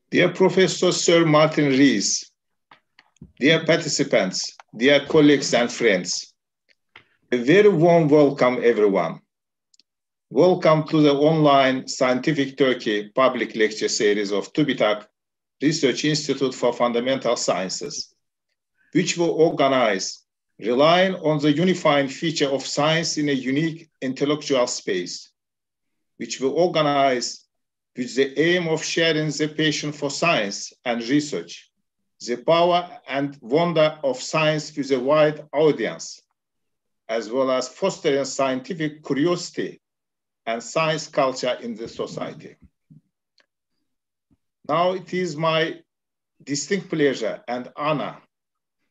Dear Professor Sir Martin Rees, dear participants, dear colleagues and friends, a very warm welcome everyone. Welcome to the online Scientific Turkey public lecture series of TÜBİTAK Research Institute for Fundamental Sciences, which will organize relying on the unifying feature of science in a unique intellectual space, which will organize with the aim of sharing the passion for science and research, the power and wonder of science with a wide audience, as well as fostering scientific curiosity and science culture in the society. Now it is my distinct pleasure and honor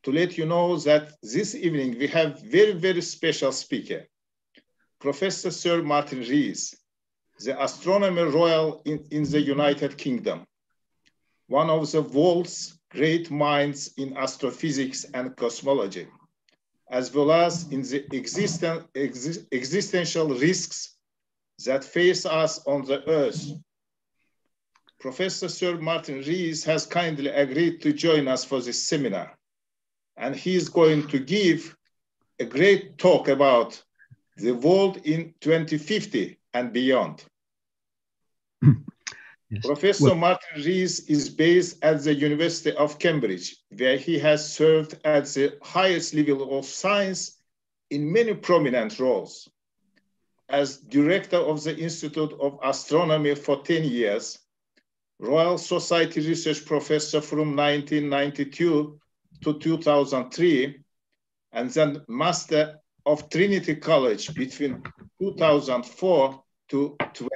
to let you know that this evening we have very special speaker, Professor Sir Martin Rees, the Astronomer Royal in the United Kingdom, one of the world's great minds in astrophysics and cosmology, as well as in the existential risks that face us on the Earth. Professor Sir Martin Rees has kindly agreed to join us for this seminar, and he is going to give a great talk about the world in 2050 and beyond. Yes. Professor Martin Rees is based at the University of Cambridge, where he has served at the highest level of science in many prominent roles. As director of the Institute of Astronomy for 10 years, Royal Society Research Professor from 1992 to 2003, and then Master of Trinity College between 2004 to 12.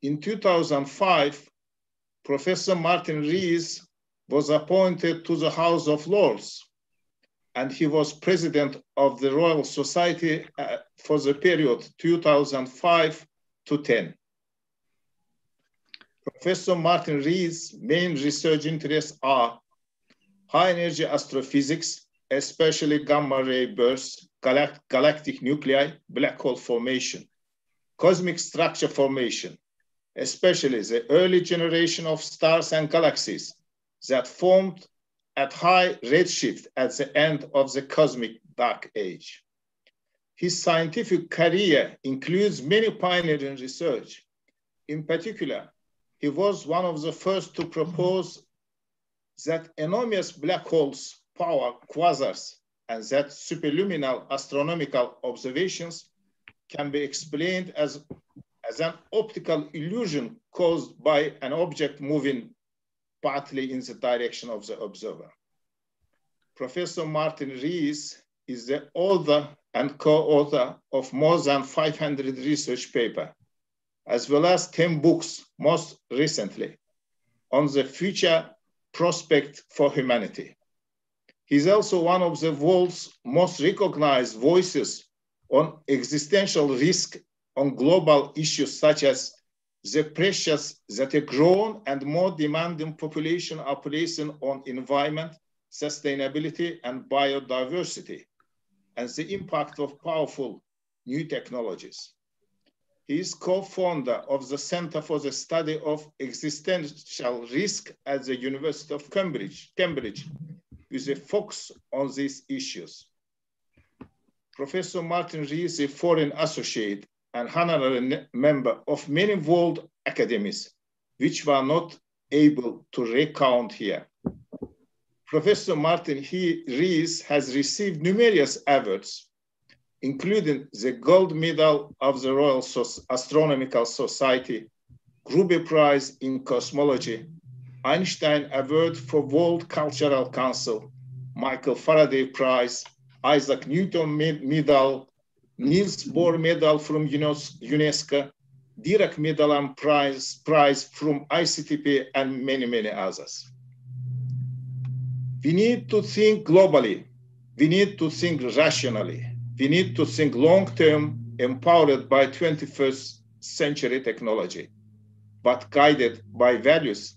In 2005, Professor Martin Rees was appointed to the House of Lords, and he was president of the Royal Society for the period 2005 to 10. Professor Martin Rees' main research interests are high energy astrophysics, especially gamma ray bursts, galactic nuclei, black hole formation, cosmic structure formation, especially the early generation of stars and galaxies that formed at high redshift at the end of the cosmic dark age. His scientific career includes many pioneering research. In particular, he was one of the first to propose that enormous black holes power quasars and that superluminal astronomical observations can be explained as an optical illusion caused by an object moving partly in the direction of the observer. Professor Martin Rees is the author and co-author of more than 500 research papers, as well as 10 books, most recently, on the future prospect for humanity. He's also one of the world's most recognized voices on existential risk on global issues such as the pressures that a growing and more demanding population are placing on environment, sustainability, and biodiversity, and the impact of powerful new technologies. He is co-founder of the Center for the Study of Existential Risk at the University of Cambridge, with a focus on these issues. Professor Martin Rees is a foreign associate and honorary member of many world academies, which were not able to recount here. Professor Martin Rees has received numerous awards, including the Gold Medal of the Royal Astronomical Society, Gruber Prize in Cosmology, Einstein Award for World Cultural Council, Michael Faraday Prize, Isaac Newton Medal, Niels Bohr Medal from UNESCO, Dirac Medal and Prize from ICTP, and many others. We need to think globally. We need to think rationally. We need to think long-term, empowered by 21st century technology, but guided by values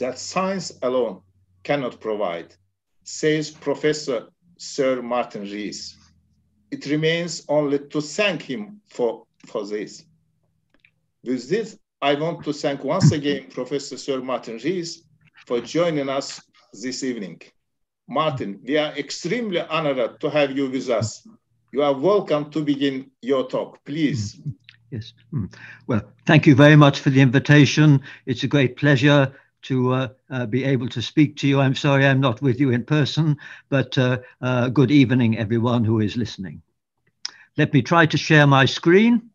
that science alone cannot provide, says Professor Sir Martin Rees. It remains only to thank him for this. With this, I want to thank once again Professor Sir Martin Rees for joining us this evening. Martin, we are extremely honored to have you with us. You are welcome to begin your talk, please. Yes. Well, thank you very much for the invitation. It's a great pleasure to be able to speak to you. I'm sorry I'm not with you in person, but good evening, everyone who is listening. Let me try to share my screen.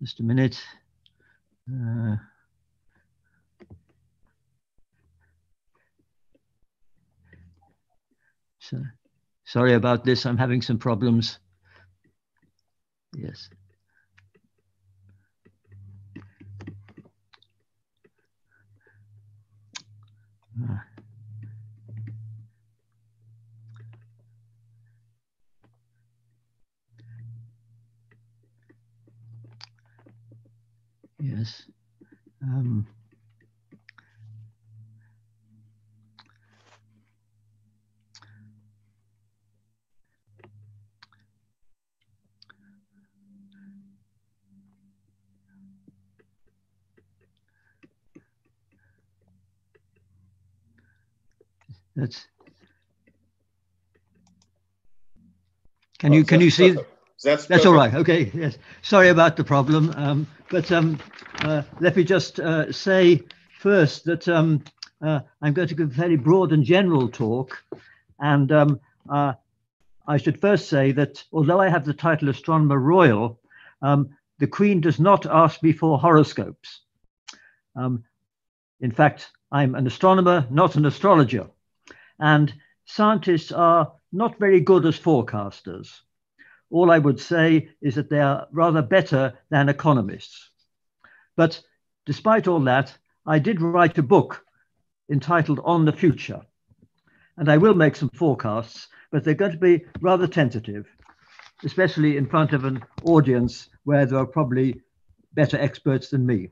Just a minute. So, sorry about this. I'm having some problems. Yes. Yes. Can you see? That's all right. Okay. Yes. Sorry about the problem. Let me just say first that I'm going to give a fairly broad and general talk, and I should first say that although I have the title Astronomer Royal, the Queen does not ask me for horoscopes. In fact, I'm an astronomer, not an astrologer, and scientists are not very good as forecasters. All I would say is that they are rather better than economists. But despite all that, I did write a book entitled On the Future, and I will make some forecasts, but they're going to be rather tentative, especially in front of an audience where there are probably better experts than me.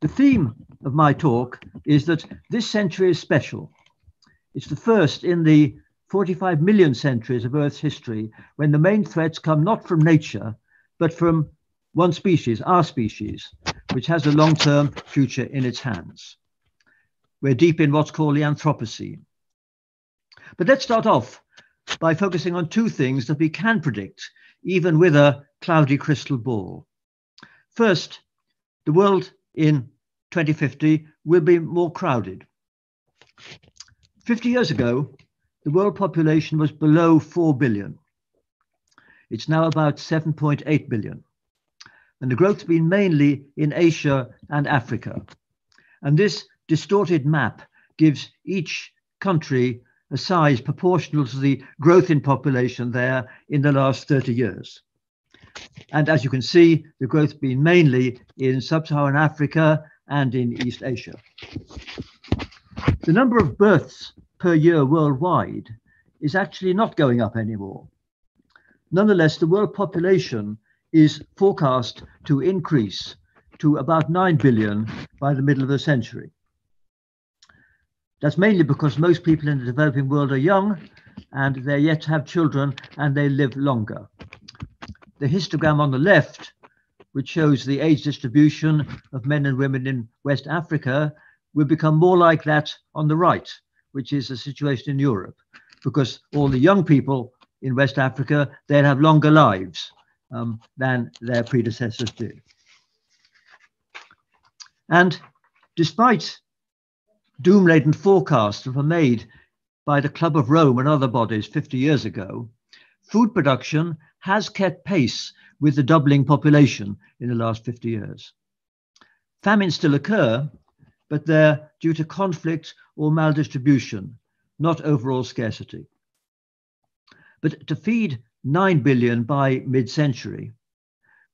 The theme of my talk is that this century is special. It's the first in the 45 million centuries of Earth's history when the main threats come not from nature, but from one species, our species, which has a long-term future in its hands. We're deep in what's called the Anthropocene. But let's start off by focusing on two things that we can predict, even with a cloudy crystal ball. First, the world in 2050 will be more crowded. 50 years ago, the world population was below 4 billion. It's now about 7.8 billion. And the growth has been mainly in Asia and Africa. And this distorted map gives each country a size proportional to the growth in population there in the last 30 years. And as you can see, the growth has been mainly in sub-Saharan Africa and in East Asia. The number of births per year worldwide is actually not going up anymore. Nonetheless, the world population is forecast to increase to about 9 billion by the middle of the century. That's mainly because most people in the developing world are young and they're yet to have children and they live longer. The histogram on the left, which shows the age distribution of men and women in West Africa, will become more like that on the right, which is the situation in Europe, because all the young people in West Africa, they'll have longer lives than their predecessors did. And despite doom-laden forecasts that were made by the Club of Rome and other bodies 50 years ago, food production has kept pace with the doubling population in the last 50 years. Famines still occur, but they're due to conflict or maldistribution, not overall scarcity. But to feed 9 billion by mid-century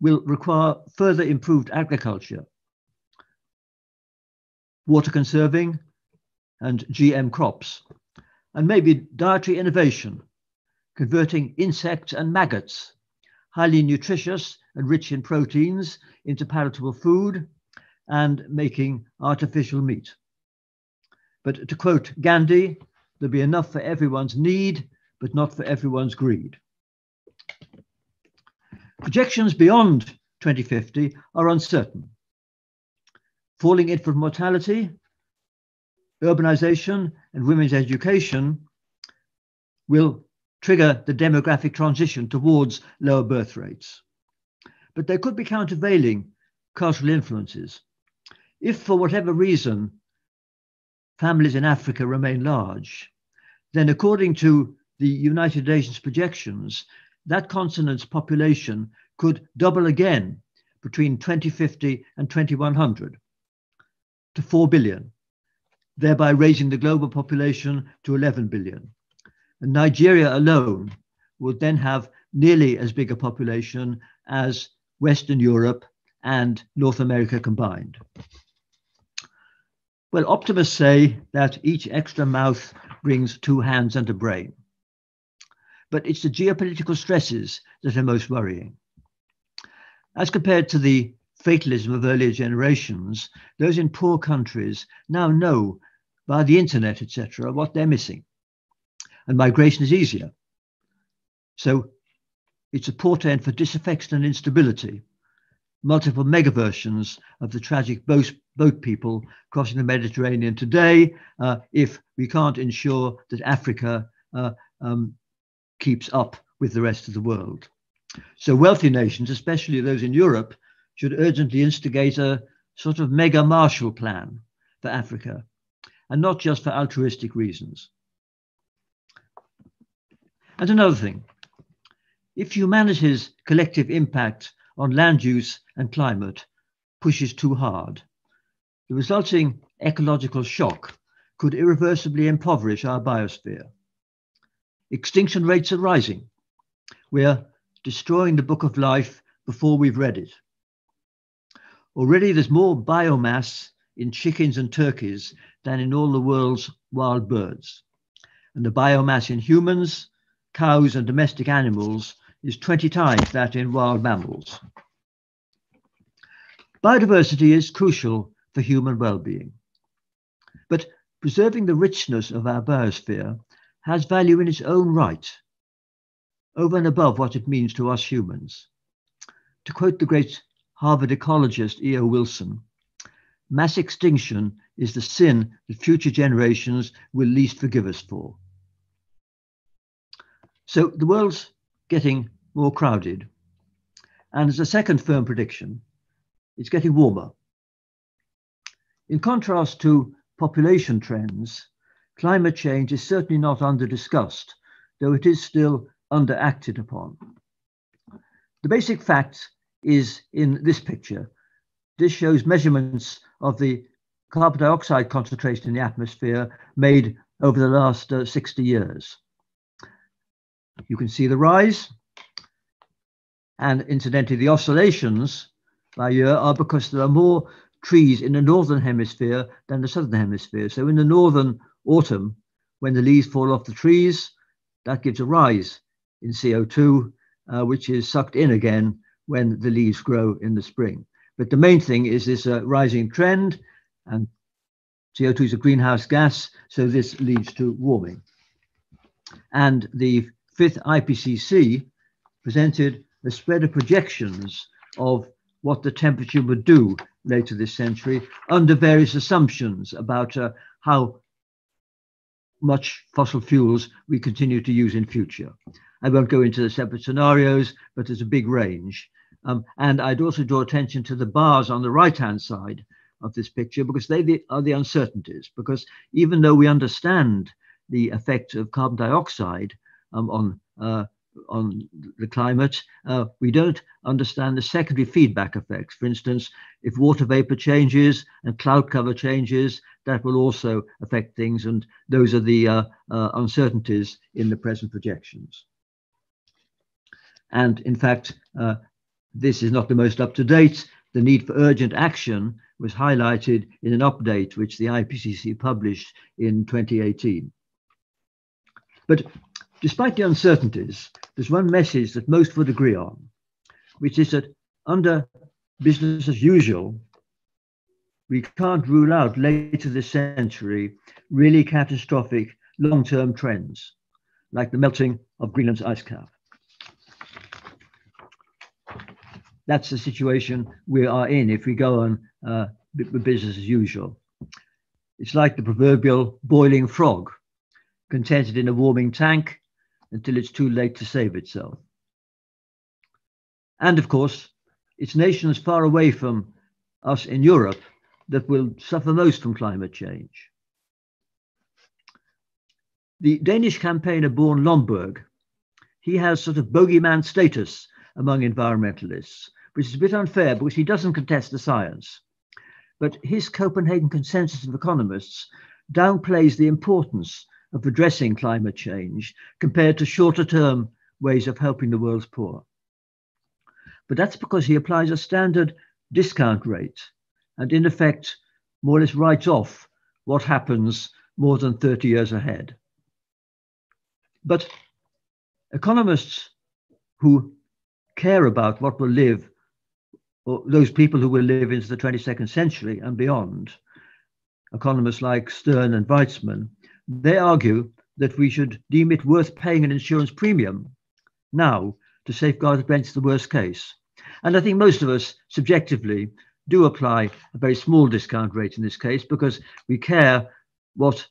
will require further improved agriculture, water conserving and GM crops, and maybe dietary innovation, converting insects and maggots, highly nutritious and rich in proteins, into palatable food, and making artificial meat. But to quote Gandhi, there'll be enough for everyone's need, but not for everyone's greed. Projections beyond 2050 are uncertain. Falling infant mortality, urbanization, and women's education will trigger the demographic transition towards lower birth rates. But there could be countervailing cultural influences. If, for whatever reason, families in Africa remain large, then according to the United Nations projections, that continent's population could double again between 2050 and 2100 to 4 billion, thereby raising the global population to 11 billion. And Nigeria alone would then have nearly as big a population as Western Europe and North America combined. Well, optimists say that each extra mouth brings two hands and a brain. But it's the geopolitical stresses that are most worrying. As compared to the fatalism of earlier generations, those in poor countries now know via the internet, etc., what they're missing. And migration is easier. So it's a portent for disaffection and instability. Multiple megaversions of the tragic boat people crossing the Mediterranean today, if we can't ensure that Africa keeps up with the rest of the world. So wealthy nations, especially those in Europe, should urgently instigate a sort of mega Marshall Plan for Africa, and not just for altruistic reasons. And another thing, if humanity's collective impact on land use and climate pushes too hard, the resulting ecological shock could irreversibly impoverish our biosphere. Extinction rates are rising. We're destroying the book of life before we've read it. Already there's more biomass in chickens and turkeys than in all the world's wild birds. And the biomass in humans, cows, and domestic animals is 20 times that in wild mammals. Biodiversity is crucial for human well-being. But preserving the richness of our biosphere has value in its own right, over and above what it means to us humans. To quote the great Harvard ecologist E.O. Wilson, mass extinction is the sin that future generations will least forgive us for. So the world's getting more crowded. And as a second firm prediction, it's getting warmer. In contrast to population trends, climate change is certainly not under-discussed, though it is still under-acted upon. The basic fact is in this picture. This shows measurements of the carbon dioxide concentration in the atmosphere made over the last 60 years. You can see the rise, and incidentally, the oscillations by year are because there are more trees in the northern hemisphere than the southern hemisphere. So in the northern autumn, when the leaves fall off the trees, that gives a rise in CO2, which is sucked in again when the leaves grow in the spring. But the main thing is this rising trend, and CO2 is a greenhouse gas, so this leads to warming. And the fifth IPCC presented a spread of projections of what the temperature would do later this century under various assumptions about how much fossil fuels we continue to use in future. I won't go into the separate scenarios, but there's a big range. And I'd also draw attention to the bars on the right-hand side of this picture, because they are the uncertainties. Because even though we understand the effect of carbon dioxide on the climate, we don't understand the secondary feedback effects. For instance, if water vapor changes and cloud cover changes, that will also affect things. And those are the uncertainties in the present projections. And in fact, this is not the most up-to-date. The need for urgent action was highlighted in an update which the IPCC published in 2018. But despite the uncertainties, there's one message that most would agree on, which is that under business as usual, we can't rule out later this century really catastrophic long-term trends, like the melting of Greenland's ice cap. that's the situation we are in if we go on business as usual. It's like the proverbial boiling frog, contented in a warming tank until it's too late to save itself. And of course, it's nations far away from us in Europe that will suffer most from climate change. The Danish campaigner Born Lomborg, he has sort of bogeyman status among environmentalists, which is a bit unfair because he doesn't contest the science. But his Copenhagen consensus of economists downplays the importance of addressing climate change compared to shorter-term ways of helping the world's poor. But that's because he applies a standard discount rate and in effect more or less writes off what happens more than 30 years ahead. But economists who care about what will live, or those people who will live into the 22nd century and beyond, economists like Stern and Weizmann, they argue that we should deem it worth paying an insurance premium now to safeguard against the worst case. And I think most of us subjectively do apply a very small discount rate in this case because we care what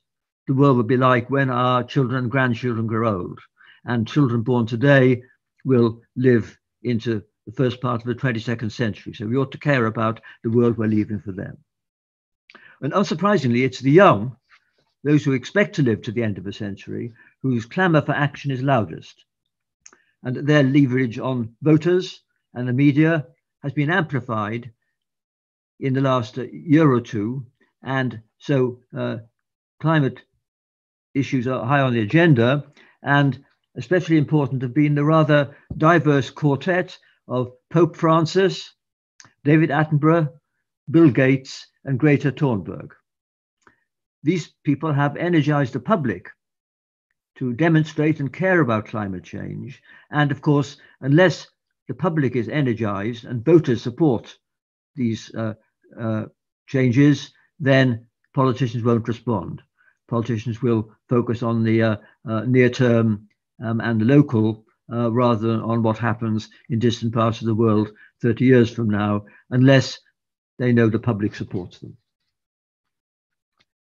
the world will be like when our children and grandchildren grow old. And children born today will live into the first part of the 22nd century. So we ought to care about the world we're leaving for them. And unsurprisingly, it's the young, those who expect to live to the end of the century, whose clamour for action is loudest. And their leverage on voters and the media has been amplified in the last year or two. And so climate issues are high on the agenda, and especially important have been the rather diverse quartet of Pope Francis, David Attenborough, Bill Gates, and Greta Thunberg. These people have energized the public to demonstrate and care about climate change. And of course, unless the public is energized and voters support these changes, then politicians won't respond. Politicians will focus on the near term and the local rather than on what happens in distant parts of the world 30 years from now, unless they know the public supports them.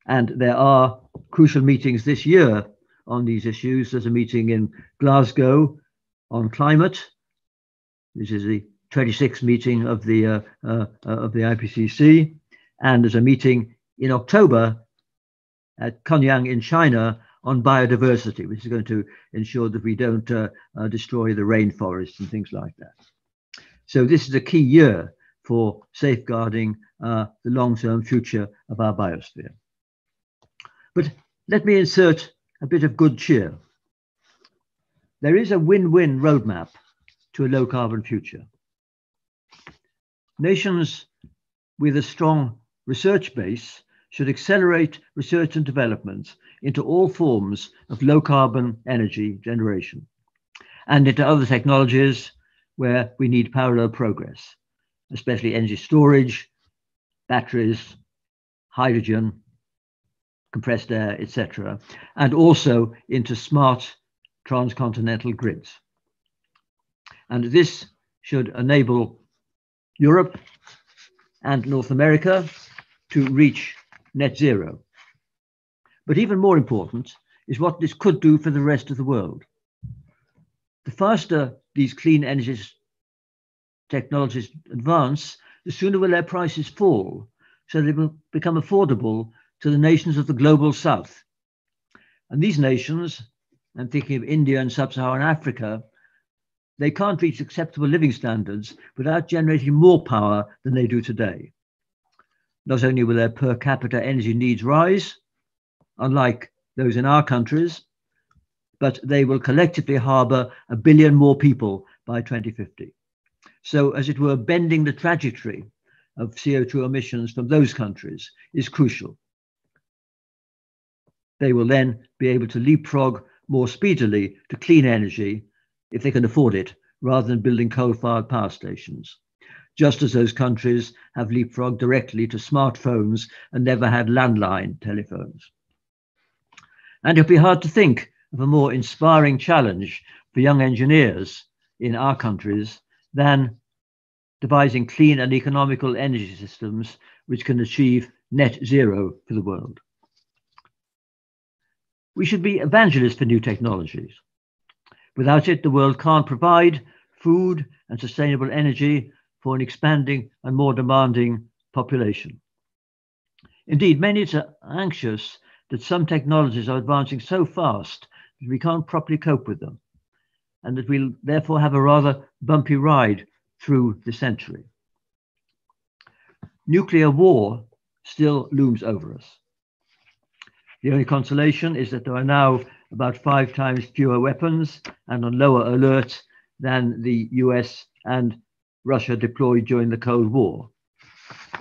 And there are crucial meetings this year on these issues. There's a meeting in Glasgow on climate. This is the 26th meeting of the IPCC. And there's a meeting in October at Konyang in China on biodiversity, which is going to ensure that we don't destroy the rainforests and things like that. So this is a key year for safeguarding the long-term future of our biosphere. But let me insert a bit of good cheer. There is a win-win roadmap to a low-carbon future. Nations with a strong research base should accelerate research and development into all forms of low-carbon energy generation and into other technologies where we need parallel progress, especially energy storage, batteries, hydrogen, compressed air, etc., and also into smart transcontinental grids. And this should enable Europe and North America to reach net zero. But even more important is what this could do for the rest of the world. The faster these clean energy technologies advance, the sooner will their prices fall, so they will become affordable to the nations of the global south. And these nations, I'm thinking of India and sub-Saharan Africa, they can't reach acceptable living standards without generating more power than they do today. Not only will their per capita energy needs rise, unlike those in our countries, but they will collectively harbor 1 billion more people by 2050. So, as it were, bending the trajectory of CO2 emissions from those countries is crucial. They will then be able to leapfrog more speedily to clean energy if they can afford it, rather than building coal-fired power stations, just as those countries have leapfrogged directly to smartphones and never had landline telephones. And it'll be hard to think of a more inspiring challenge for young engineers in our countries than devising clean and economical energy systems which can achieve net zero for the world. We should be evangelists for new technologies. Without it, the world can't provide food and sustainable energy for an expanding and more demanding population. Indeed, many are anxious that some technologies are advancing so fast that we can't properly cope with them, and that we'll therefore have a rather bumpy ride through the century. Nuclear war still looms over us. The only consolation is that there are now about 5 times fewer weapons and on lower alert than the US and Russia deployed during the Cold War.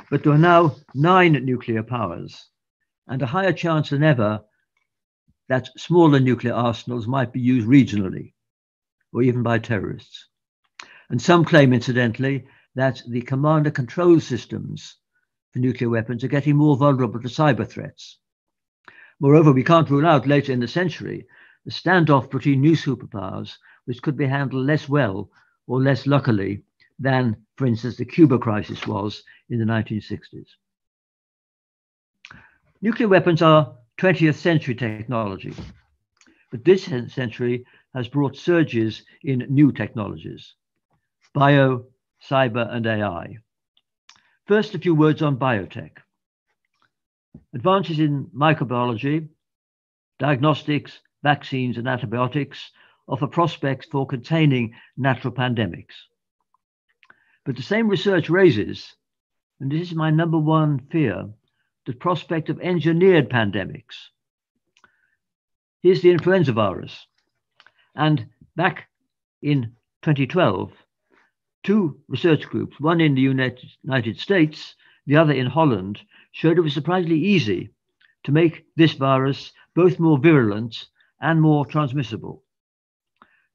But there are now 9 nuclear powers and a higher chance than ever that smaller nuclear arsenals might be used regionally or even by terrorists. And some claim, incidentally, that the command and control systems for nuclear weapons are getting more vulnerable to cyber threats. Moreover, we can't rule out later in the century the standoff between new superpowers which could be handled less well or less luckily than, for instance, the Cuba crisis was in the 1960s. Nuclear weapons are 20th century technology, but this century has brought surges in new technologies: bio, cyber, and AI. First, a few words on biotech. Advances in microbiology, diagnostics, vaccines, and antibiotics offer prospects for containing natural pandemics. But the same research raises, and this is my number one fear, the prospect of engineered pandemics. Here's the influenza virus. And back in 2012, 2 research groups, one in the United States, the other in Holland, showed it was surprisingly easy to make this virus both more virulent and more transmissible.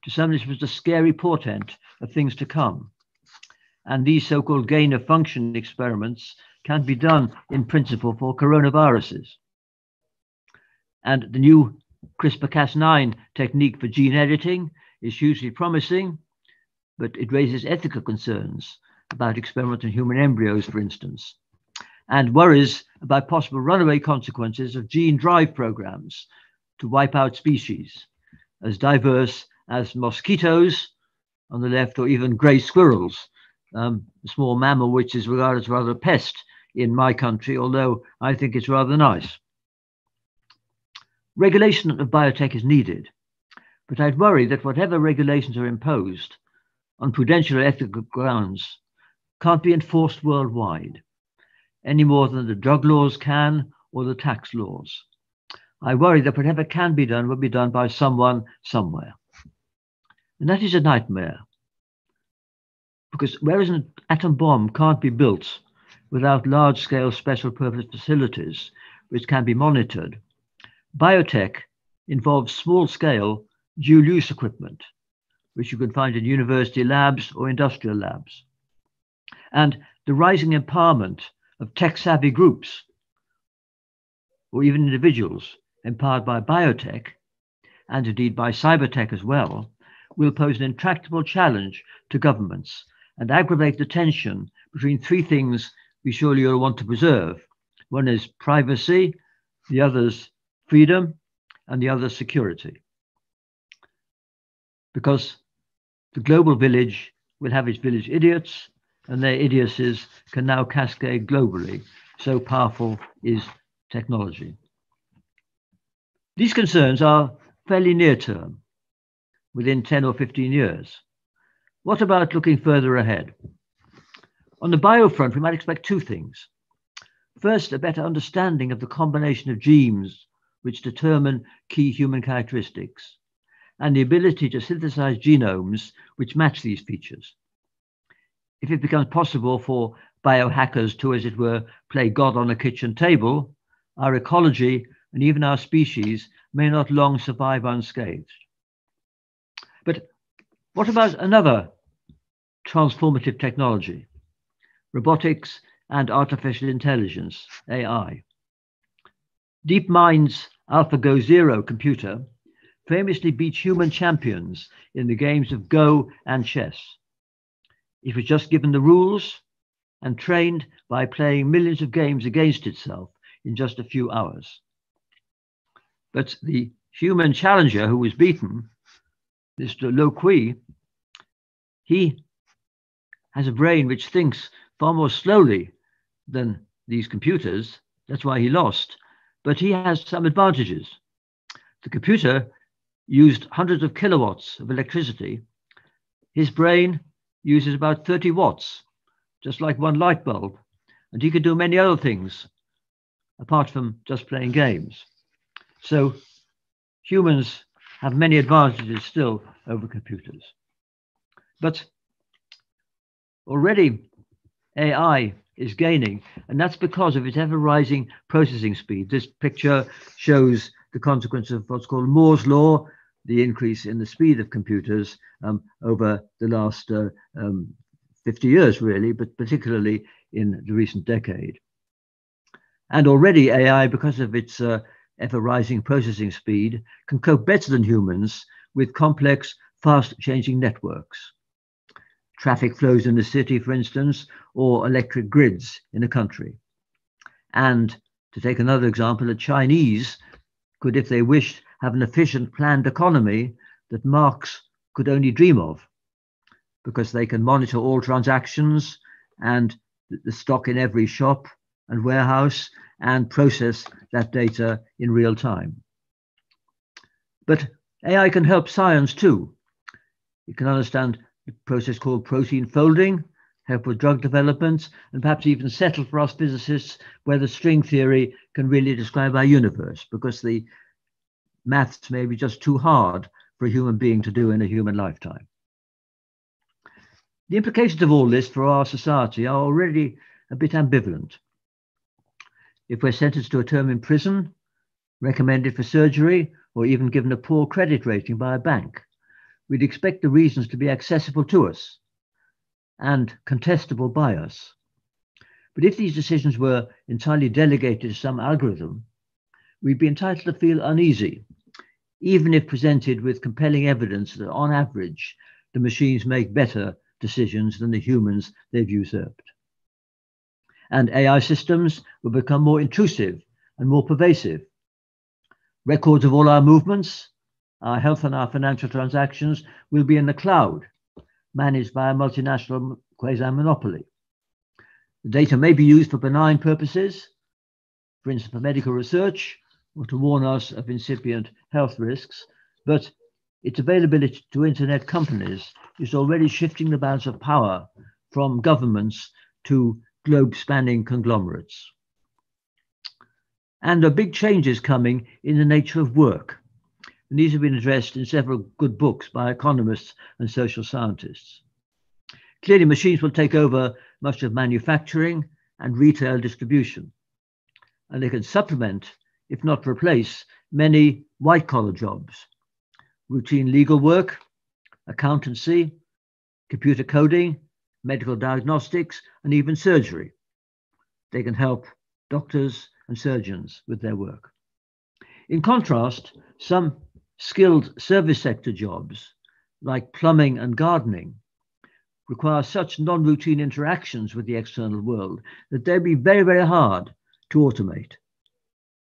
To some, this was a scary portent of things to come. And these so-called gain-of-function experiments can be done in principle for coronaviruses. And the new CRISPR-Cas9 technique for gene editing is hugely promising, but it raises ethical concerns about experiments on human embryos, for instance, and worries about possible runaway consequences of gene drive programs to wipe out species as diverse as mosquitoes on the left, or even grey squirrels, a small mammal which is regarded as rather a pest in my country, although I think it's rather nice. Regulation of biotech is needed, but I'd worry that whatever regulations are imposed on prudential or ethical grounds can't be enforced worldwide, any more than the drug laws can or the tax laws. I worry that whatever can be done will be done by someone somewhere. And that is a nightmare, because whereas an atom bomb can't be built without large-scale special purpose facilities which can be monitored, biotech involves small-scale dual-use equipment, which you can find in university labs or industrial labs. And the rising empowerment of tech-savvy groups, or even individuals empowered by biotech, and indeed by cybertech as well, will pose an intractable challenge to governments and aggravate the tension between 3 things we surely all want to preserve. One is privacy, the other's freedom, and the other's security. Because the global village will have its village idiots, and their idiocies can now cascade globally. So powerful is technology. These concerns are fairly near term, within 10 or 15 years. What about looking further ahead? On the bio front, we might expect 2 things. First, a better understanding of the combination of genes which determine key human characteristics, and the ability to synthesize genomes which match these features. If it becomes possible for biohackers to, as it were, play God on a kitchen table, our ecology and even our species may not long survive unscathed. But what about another transformative technology? Robotics and artificial intelligence, AI. DeepMind's AlphaGo Zero computer famously beats human champions in the games of Go and chess. It was just given the rules and trained by playing millions of games against itself in just a few hours. But the human challenger who was beaten, Mr. Loqui, he has a brain which thinks far more slowly than these computers. That's why he lost. But he has some advantages. The computer used hundreds of kilowatts of electricity. His brain uses about 30 watts, just like one light bulb. And he could do many other things apart from just playing games. So humans have many advantages still over computers. But already AI is gaining, and that's because of its ever-rising processing speed. This picture shows the consequence of what's called Moore's law, the increase in the speed of computers over the last 50 years, really, but particularly in the recent decade. And already AI, because of its ever-rising processing speed, can cope better than humans with complex, fast-changing networks. Traffic flows in a city, for instance, or electric grids in a country. And to take another example, the Chinese could, if they wished, have an efficient planned economy that Marx could only dream of, because they can monitor all transactions and the stock in every shop and warehouse and process that data in real time. But AI can help science too. It can understand the process called protein folding, help with drug development, and perhaps even settle for us physicists whether string theory can really describe our universe, because the maths may be just too hard for a human being to do in a human lifetime. The implications of all this for our society are already a bit ambivalent. If we're sentenced to a term in prison, recommended for surgery, or even given a poor credit rating by a bank, we'd expect the reasons to be accessible to us and contestable by us. But if these decisions were entirely delegated to some algorithm, we'd be entitled to feel uneasy, even if presented with compelling evidence that on average, the machines make better decisions than the humans they've usurped. And AI systems will become more intrusive and more pervasive. Records of all our movements, our health and our financial transactions will be in the cloud, managed by a multinational quasi-monopoly. The data may be used for benign purposes, for instance, for medical research, or to warn us of incipient health risks, but its availability to internet companies is already shifting the balance of power from governments to globe-spanning conglomerates. And there are big changes coming in the nature of work. And these have been addressed in several good books by economists and social scientists. Clearly, machines will take over much of manufacturing and retail distribution, and they can supplement, if not replace, many white-collar jobs, routine legal work, accountancy, computer coding, medical diagnostics, and even surgery. They can help doctors and surgeons with their work. In contrast, some skilled service sector jobs, like plumbing and gardening, require such non-routine interactions with the external world that they'd be very, very hard to automate.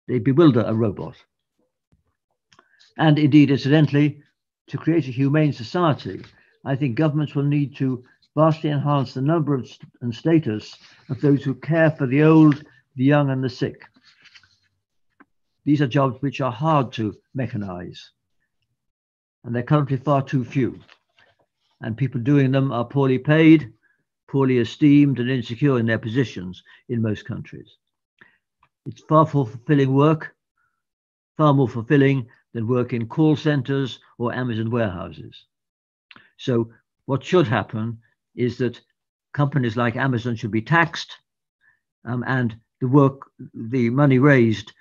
They bewilder a robot. And indeed, incidentally, to create a humane society, I think governments will need to vastly enhance the number of and status of those who care for the old, the young, and the sick. These are jobs which are hard to mechanize, and they're currently far too few. And people doing them are poorly paid, poorly esteemed, and insecure in their positions in most countries. It's far more fulfilling work, far more fulfilling than work in call centers or Amazon warehouses. So what should happen is that companies like Amazon should be taxed, and the money raised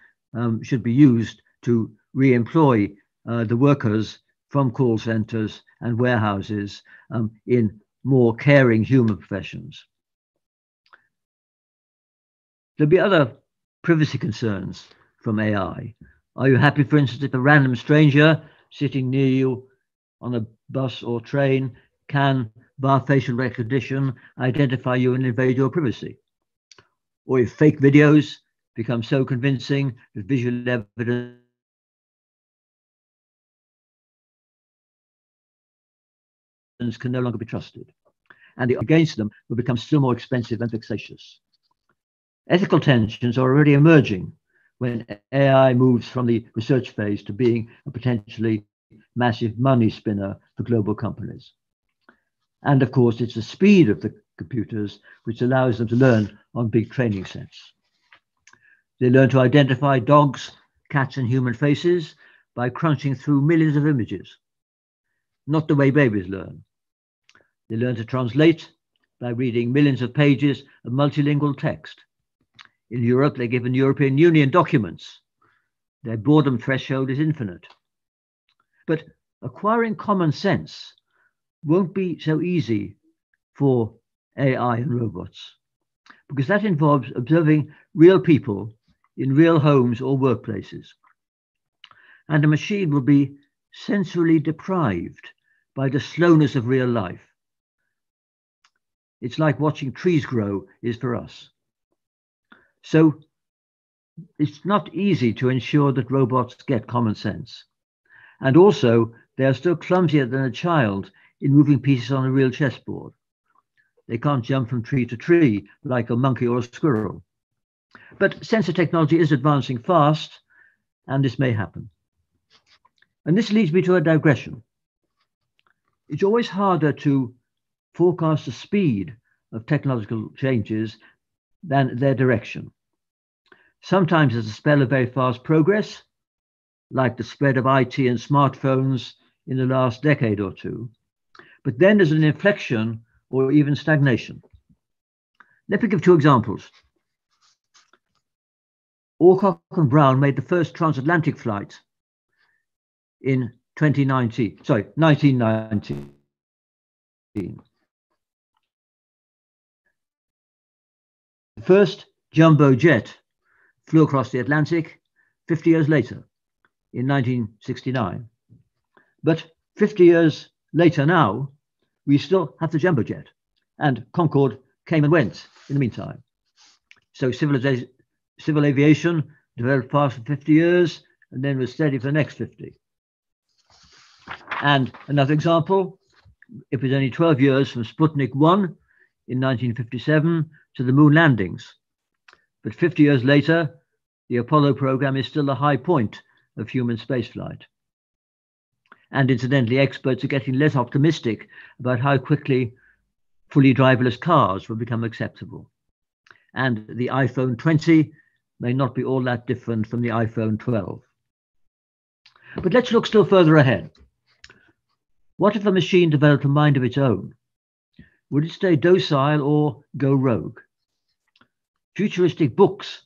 should be used to re-employ the workers from call centers and warehouses in more caring human professions. There'll be other privacy concerns from AI. Are you happy, for instance, if a random stranger sitting near you on a bus or train can via facial recognition, identify you and invade your privacy. Or if fake videos become so convincing that visual evidence can no longer be trusted, and the against them will become still more expensive and vexatious. Ethical tensions are already emerging when AI moves from the research phase to being a potentially massive money spinner for global companies. And of course, it's the speed of the computers which allows them to learn on big training sets. They learn to identify dogs, cats, and human faces by crunching through millions of images, not the way babies learn. They learn to translate by reading millions of pages of multilingual text. In Europe, they're given European Union documents. Their boredom threshold is infinite. But acquiring common sense won't be so easy for AI and robots, because that involves observing real people in real homes or workplaces. And a machine will be sensorily deprived by the slowness of real life. It's like watching trees grow is for us. So it's not easy to ensure that robots get common sense. And also, they are still clumsier than a child in moving pieces on a real chessboard. They can't jump from tree to tree like a monkey or a squirrel. But sensor technology is advancing fast, and this may happen. And this leads me to a digression. It's always harder to forecast the speed of technological changes than their direction. Sometimes there's a spell of very fast progress, like the spread of IT and smartphones in the last decade or two. But then there's an inflection or even stagnation. Let me give two examples. Alcock and Brown made the first transatlantic flight in 1919. The first jumbo jet flew across the Atlantic 50 years later, in 1969. But 50 years later now, we still have the jumbo jet, and Concorde came and went in the meantime. So civil aviation developed fast for 50 years and then was steady for the next 50. And another example, it was only 12 years from Sputnik 1 in 1957 to the moon landings. But 50 years later, the Apollo program is still the high point of human spaceflight. And incidentally, experts are getting less optimistic about how quickly fully driverless cars will become acceptable. And the iPhone 20 may not be all that different from the iPhone 12. But let's look still further ahead. What if a machine developed a mind of its own? Would it stay docile or go rogue? Futuristic books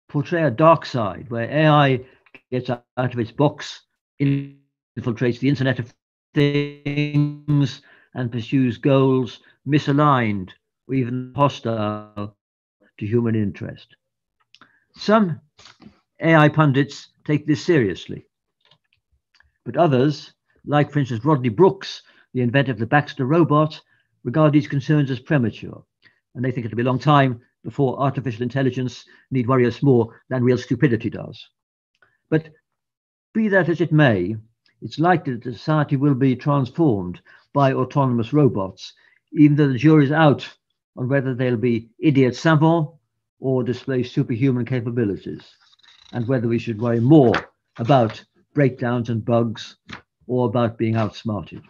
portray a dark side where AI gets out of its box, infiltrates the Internet of Things, and pursues goals misaligned or even hostile to human interest. Some AI pundits take this seriously, but others, like for instance Rodney Brooks, the inventor of the Baxter robot, regard these concerns as premature, and they think it'll be a long time before artificial intelligence need worry us more than real stupidity does. But be that as it may, it's likely that society will be transformed by autonomous robots, even though the jury's out on whether they'll be idiot savants or display superhuman capabilities, and whether we should worry more about breakdowns and bugs or about being outsmarted.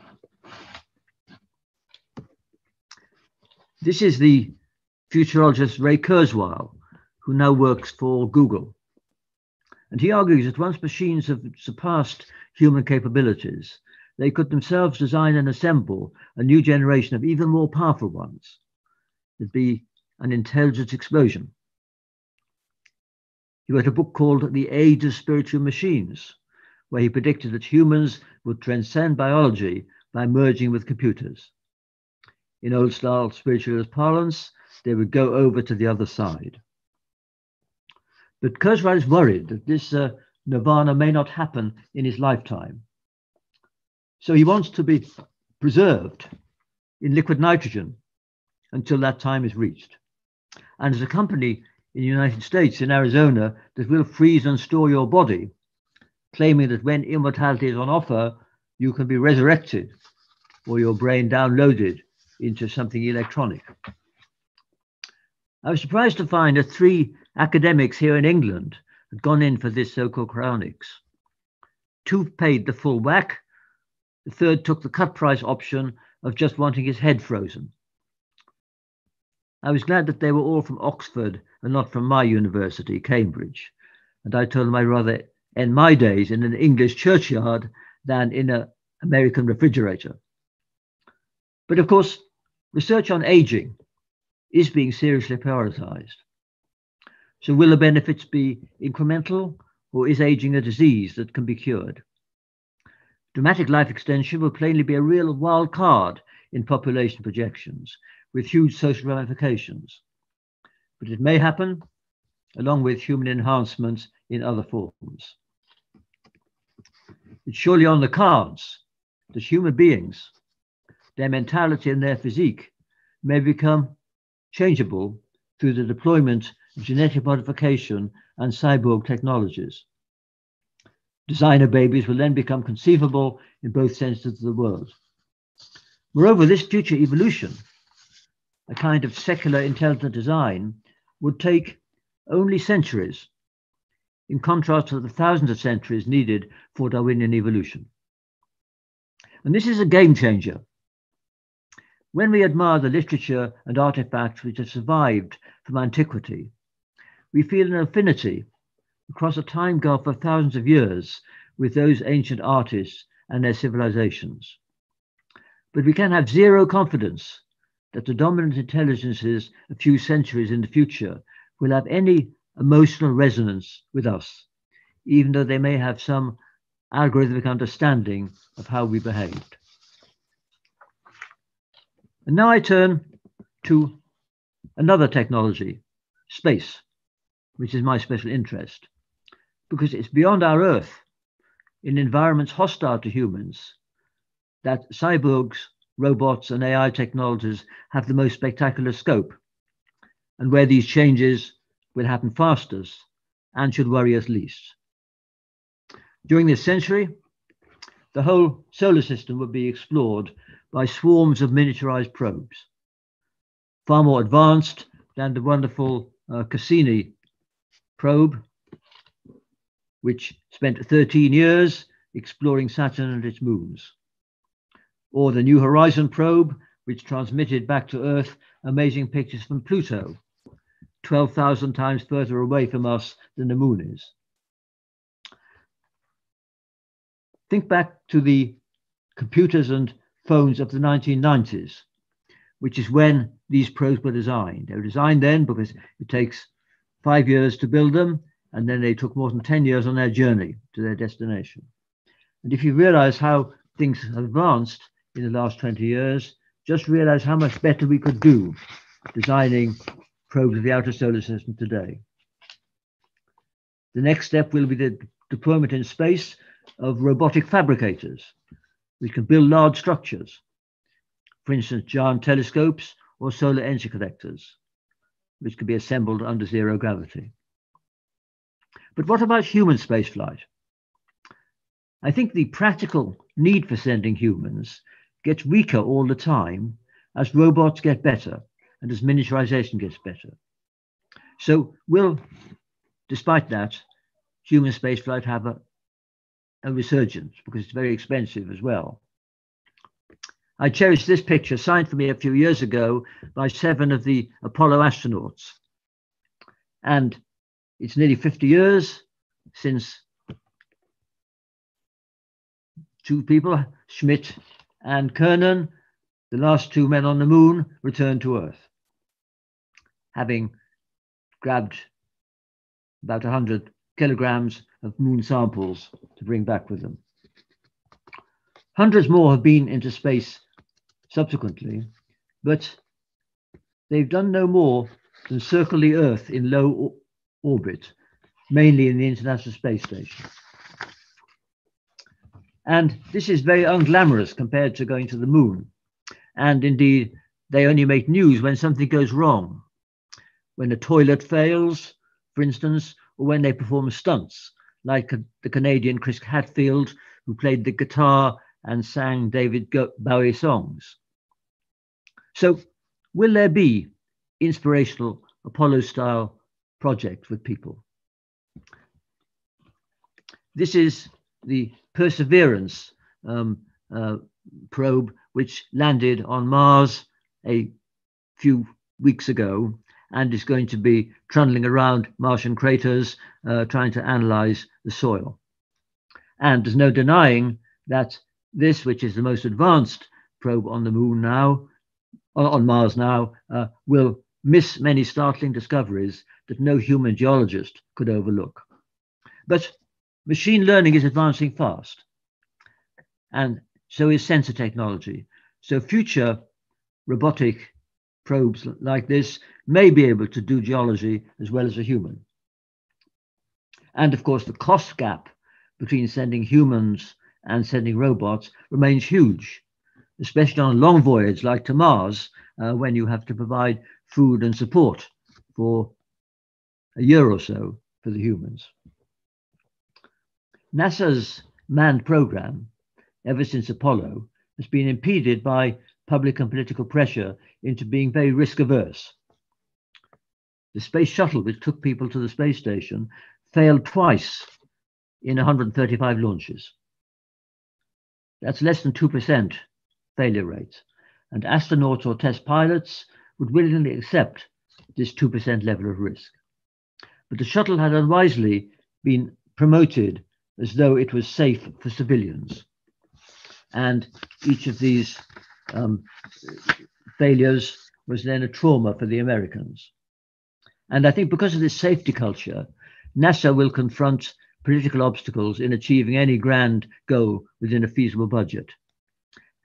This is the futurologist Ray Kurzweil, who now works for Google. And he argues that once machines have surpassed human capabilities, they could themselves design and assemble a new generation of even more powerful ones. It'd be an intelligence explosion. He wrote a book called The Age of Spiritual Machines, where he predicted that humans would transcend biology by merging with computers. In old-style spiritualist parlance, they would go over to the other side. But Kurzweil is worried that this nirvana may not happen in his lifetime. So he wants to be preserved in liquid nitrogen until that time is reached. And there's a company in the United States, in Arizona, that will freeze and store your body, claiming that when immortality is on offer, you can be resurrected or your brain downloaded into something electronic. I was surprised to find that 3 academics here in England had gone in for this so-called cryonics. 2 paid the full whack. The 3rd took the cut price option of just wanting his head frozen. I was glad that they were all from Oxford and not from my university, Cambridge. And I told them I'd rather end my days in an English churchyard than in an American refrigerator. But of course, research on aging is being seriously prioritized. So will the benefits be incremental, or is aging a disease that can be cured? Dramatic life extension will plainly be a real wild card in population projections, with huge social ramifications. But it may happen, along with human enhancements in other forms. It's surely on the cards that human beings, their mentality and their physique, may become changeable through the deployment of genetic modification and cyborg technologies. Designer babies will then become conceivable in both senses of the word. Moreover, this future evolution, a kind of secular intelligent design, would take only centuries, in contrast to the thousands of centuries needed for Darwinian evolution. And this is a game changer. When we admire the literature and artifacts which have survived from antiquity, we feel an affinity across a time gulf of thousands of years with those ancient artists and their civilizations. But we can have zero confidence that the dominant intelligences a few centuries in the future will have any emotional resonance with us, even though they may have some algorithmic understanding of how we behaved. And now I turn to another technology, space, which is my special interest, because it's beyond our Earth, in environments hostile to humans, that cyborgs, robots, and AI technologies have the most spectacular scope, and where these changes will happen fastest and should worry us least. During this century, the whole solar system will be explored by swarms of miniaturized probes, far more advanced than the wonderful Cassini probe, which spent 13 years exploring Saturn and its moons, or the New Horizon probe, which transmitted back to Earth amazing pictures from Pluto, 12,000 times further away from us than the moon is. Think back to the computers and phones of the 1990s, which is when these probes were designed. They were designed then because it takes 5 years to build them, and then they took more than 10 years on their journey to their destination. And if you realize how things have advanced in the last 20 years, just realize how much better we could do designing probes of the outer solar system today. The next step will be the deployment in space of robotic fabricators, which can build large structures, for instance, giant telescopes or solar energy collectors, which can be assembled under zero gravity. But what about human spaceflight? I think the practical need for sending humans gets weaker all the time as robots get better and as miniaturization gets better. So will, despite that, human spaceflight have a resurgence, because it's very expensive as well. I cherish this picture signed for me a few years ago by 7 of the Apollo astronauts. And it's nearly 50 years since 2 people, Schmidt and Kernan, the last 2 men on the moon, returned to Earth, having grabbed about 100 kilograms of moon samples to bring back with them. Hundreds more have been into space subsequently, but they've done no more than circle the Earth in low orbit, mainly in the International Space Station. And this is very unglamorous compared to going to the moon. And indeed, they only make news when something goes wrong. When a toilet fails, for instance, or when they perform stunts, like the Canadian Chris Hadfield, who played the guitar and sang David Bowie songs. So will there be inspirational Apollo-style projects with people? This is the Perseverance probe, which landed on Mars a few weeks ago and is going to be trundling around Martian craters trying to analyze the soil. And there's no denying that this, which is the most advanced probe on the moon now, on Mars now, will miss many startling discoveries that no human geologist could overlook. But machine learning is advancing fast, and so is sensor technology. So future robotic probes like this may be able to do geology as well as a human. And of course, the cost gap between sending humans and sending robots remains huge, especially on a long voyage like to Mars, when you have to provide food and support for a year or so for the humans. NASA's manned program, ever since Apollo, has been impeded by public and political pressure into being very risk averse. The space shuttle, which took people to the space station, failed twice in 135 launches. That's less than 2% failure rate. And astronauts or test pilots would willingly accept this 2% level of risk. But the shuttle had unwisely been promoted as though it was safe for civilians. And each of these failures was then a trauma for the Americans. And I think because of this safety culture, NASA will confront political obstacles in achieving any grand goal within a feasible budget.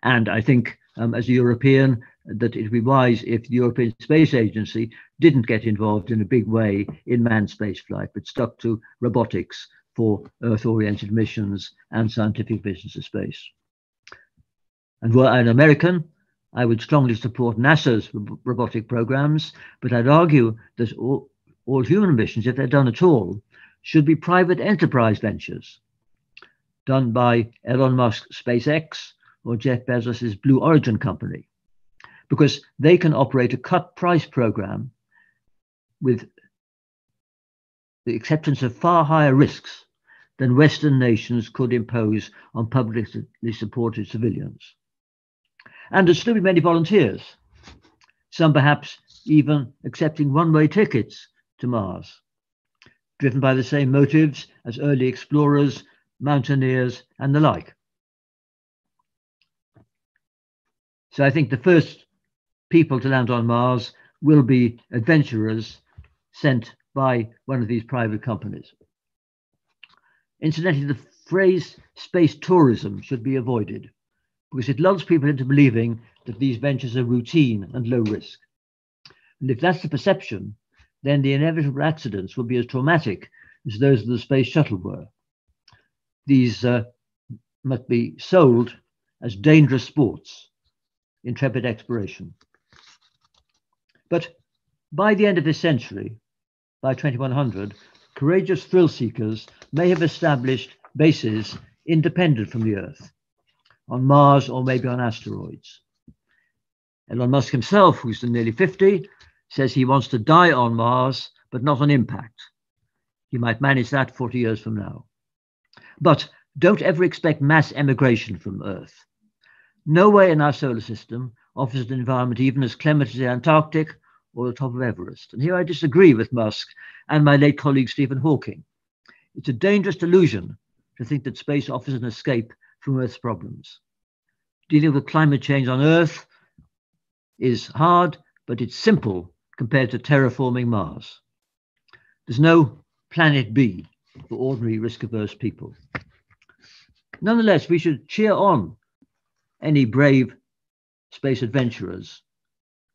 And I think as a European, that it would be wise if the European Space Agency didn't get involved in a big way in manned spaceflight, but stuck to robotics for Earth-oriented missions and scientific missions to space. And were I an American, I would strongly support NASA's robotic programs, but I'd argue that all human missions, if they're done at all, should be private enterprise ventures done by Elon Musk's SpaceX or Jeff Bezos's Blue Origin company, because they can operate a cut price program with the acceptance of far higher risks than Western nations could impose on publicly supported civilians. And there'll still be many volunteers, some perhaps even accepting one-way tickets to Mars, driven by the same motives as early explorers, mountaineers, and the like. So I think the first people to land on Mars will be adventurers sent by one of these private companies. Incidentally, the phrase space tourism should be avoided because it lulls people into believing that these ventures are routine and low risk. And if that's the perception, then the inevitable accidents will be as traumatic as those of the space shuttle were. These must be sold as dangerous sports, intrepid exploration. But by the end of this century, by 2100, courageous thrill seekers may have established bases independent from the Earth, on Mars or maybe on asteroids. Elon Musk himself, who's nearly 50, says he wants to die on Mars, but not on impact. He might manage that 40 years from now. But don't ever expect mass emigration from Earth. Nowhere in our solar system offers an environment even as clement as the Antarctic or the top of Everest. And here I disagree with Musk and my late colleague Stephen Hawking. It's a dangerous delusion to think that space offers an escape from Earth's problems. Dealing with climate change on Earth is hard, but it's simple compared to terraforming Mars. There's no planet B for ordinary risk-averse people. Nonetheless, we should cheer on any brave space adventurers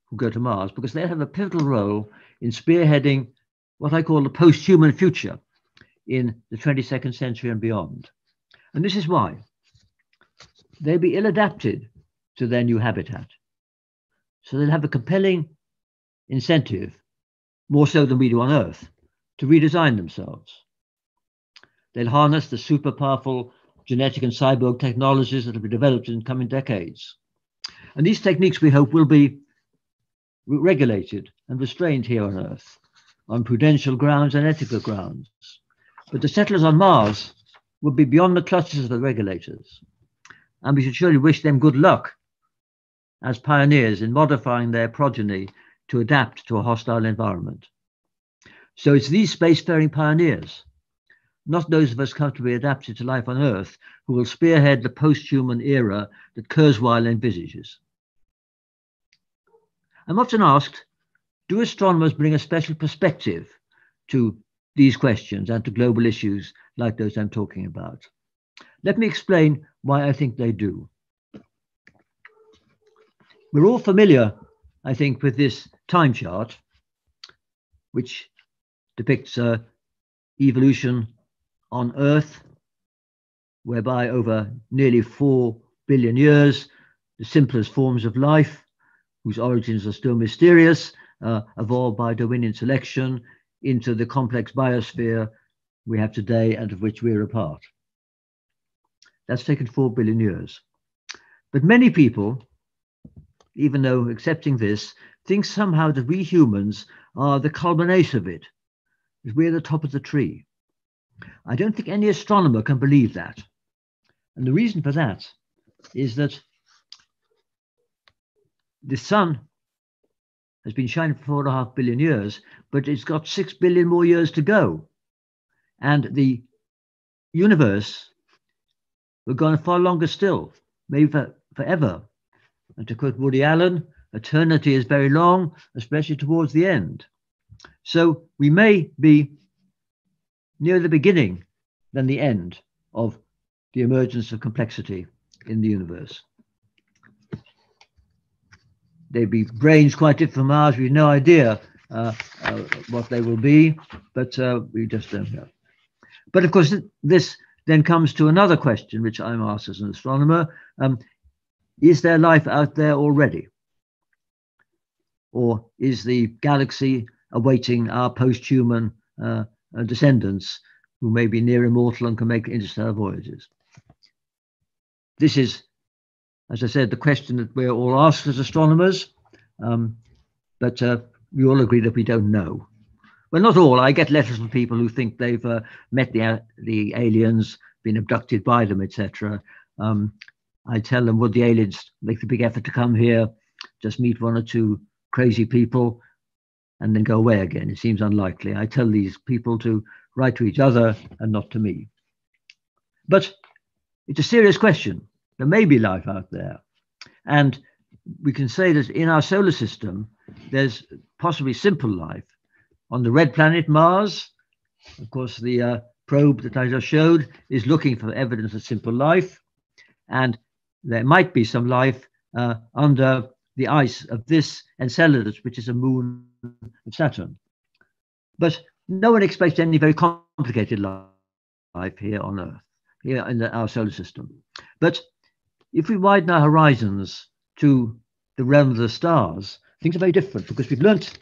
who go to Mars because they have a pivotal role in spearheading what I call the post-human future in the 22nd century and beyond. And this is why. They'll be ill-adapted to their new habitat. So they'll have a compelling incentive, more so than we do on Earth, to redesign themselves. They'll harness the super powerful genetic and cyborg technologies that will be developed in coming decades. And these techniques, we hope, will be regulated and restrained here on Earth on prudential grounds and ethical grounds. But the settlers on Mars would be beyond the clutches of the regulators. And we should surely wish them good luck as pioneers in modifying their progeny to adapt to a hostile environment. So it's these spacefaring pioneers, not those of us comfortably adapted to life on Earth, who will spearhead the post-human era that Kurzweil envisages. I'm often asked, do astronomers bring a special perspective to these questions and to global issues like those I'm talking about? Let me explain why I think they do. We're all familiar, I think, with this time chart, which depicts evolution on Earth, whereby over nearly 4 billion years, the simplest forms of life, whose origins are still mysterious, evolved by Darwinian selection into the complex biosphere we have today and of which we're a part. That's taken 4 billion years. But many people, even though accepting this, think somehow that we humans are the culmination of it, that we're the top of the tree. I don't think any astronomer can believe that. And the reason for that is that the sun has been shining for 4.5 billion years, but it's got 6 billion more years to go. And the universe will go on far longer still, maybe forever. And to quote Woody Allen, eternity is very long, especially towards the end. So we may be nearer the beginning than the end of the emergence of complexity in the universe. They'd be brains quite different from ours. We have no idea what they will be, but we just don't know. But of course, this then comes to another question, which I'm asked as an astronomer. Is there life out there already? Or is the galaxy awaiting our post-human descendants who may be near immortal and can make interstellar voyages? This is, as I said, the question that we're all asked as astronomers, but we all agree that we don't know. Well, not all. I get letters from people who think they've met the aliens, been abducted by them, etc. I tell them, would the aliens make the big effort to come here, just meet one or two crazy people, and then go away again? It seems unlikely. I tell these people to write to each other and not to me. But it's a serious question. There may be life out there. And we can say that in our solar system, there's possibly simple life. On the red planet Mars, of course, the probe that I just showed is looking for evidence of simple life. And there might be some life under the ice of this Enceladus, which is a moon of Saturn. But no one expects any very complicated life here on Earth, here in our solar system. But if we widen our horizons to the realm of the stars, things are very different, because we've learnt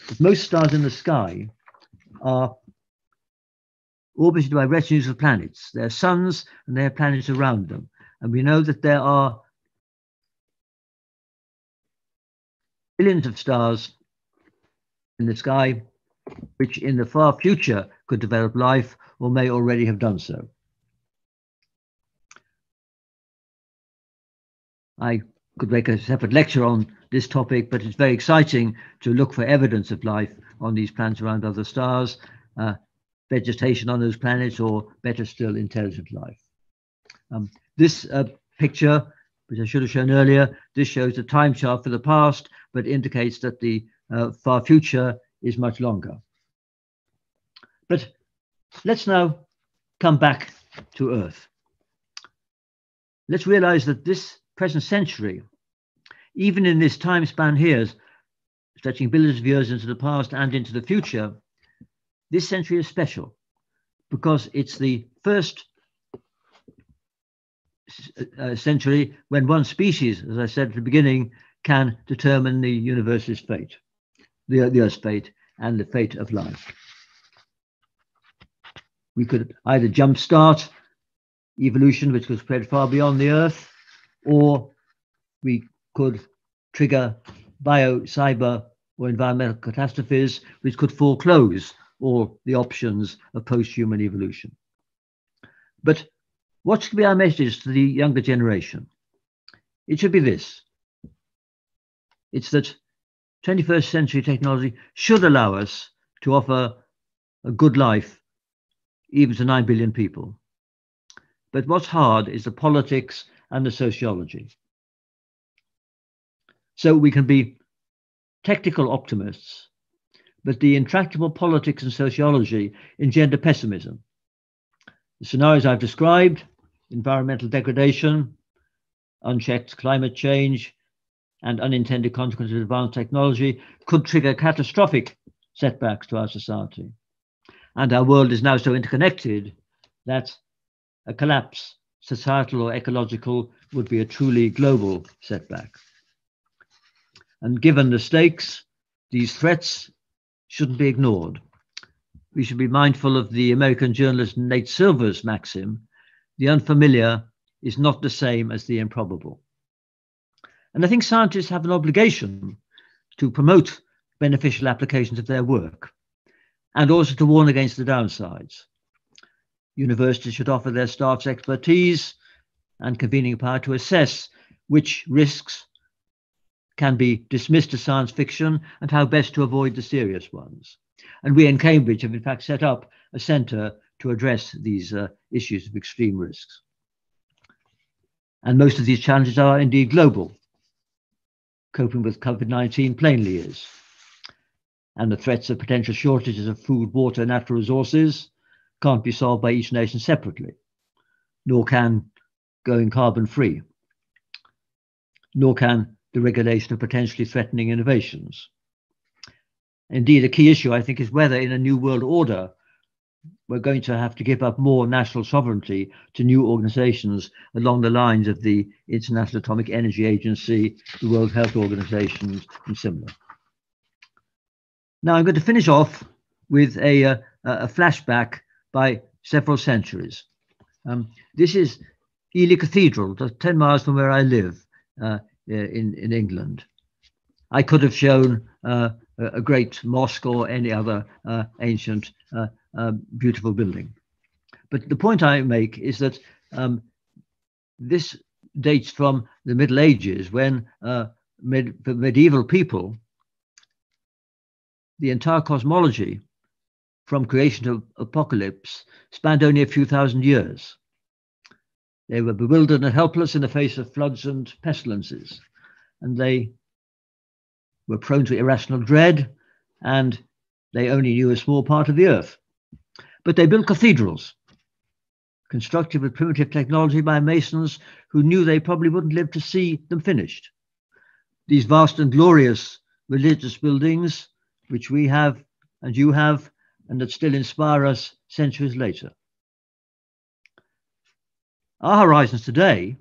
that most stars in the sky are orbited by retinues of planets. They're suns and they have planets around them. And we know that there are billions of stars in the sky which in the far future could develop life or may already have done so. I could make a separate lecture on this topic, but it's very exciting to look for evidence of life on these planets around other stars, vegetation on those planets, or better still, intelligent life. This picture, which I should have shown earlier, this shows a time chart for the past, but indicates that the far future is much longer. But let's now come back to Earth. Let's realize that this present century, even in this time span here, stretching billions of years into the past and into the future, this century is special because it's the first century when one species, as I said at the beginning, can determine the universe's fate, the Earth's fate, and the fate of life. We could either jumpstart evolution, which could spread far beyond the Earth, or we could trigger bio, cyber, or environmental catastrophes, which could foreclose all the options of post-human evolution. But what should be our message to the younger generation? It should be this. It's that 21st century technology should allow us to offer a good life even to 9 billion people. But what's hard is the politics and the sociology. So we can be technical optimists, but the intractable politics and sociology engender pessimism. The scenarios I've described, environmental degradation, unchecked climate change, and unintended consequences of advanced technology, could trigger catastrophic setbacks to our society. And our world is now so interconnected that a collapse, societal or ecological, would be a truly global setback. And given the stakes, these threats shouldn't be ignored. We should be mindful of the American journalist Nate Silver's maxim, the unfamiliar is not the same as the improbable. And I think scientists have an obligation to promote beneficial applications of their work and also to warn against the downsides. Universities should offer their staff's expertise and convening power to assess which risks can be dismissed as science fiction and how best to avoid the serious ones. And we in Cambridge have in fact set up a centre to address these issues of extreme risks. And most of these challenges are indeed global. Coping with COVID-19 plainly is. And the threats of potential shortages of food, water, and natural resources can't be solved by each nation separately, nor can going carbon-free, nor can the regulation of potentially threatening innovations. Indeed, a key issue, I think, is whether in a new world order, we're going to have to give up more national sovereignty to new organizations along the lines of the International Atomic Energy Agency, the World Health Organization, and similar. Now, I'm going to finish off with a flashback by several centuries. This is Ely Cathedral, just 10 miles from where I live in England. I could have shown a great mosque or any other ancient beautiful building. But the point I make is that this dates from the Middle Ages when for medieval people, the entire cosmology from creation to apocalypse spanned only a few thousand years. They were bewildered and helpless in the face of floods and pestilences, and they were prone to irrational dread, and they only knew a small part of the earth. But they built cathedrals, constructed with primitive technology by masons who knew they probably wouldn't live to see them finished. These vast and glorious religious buildings, which we have and you have, and that still inspire us centuries later. Our horizons today,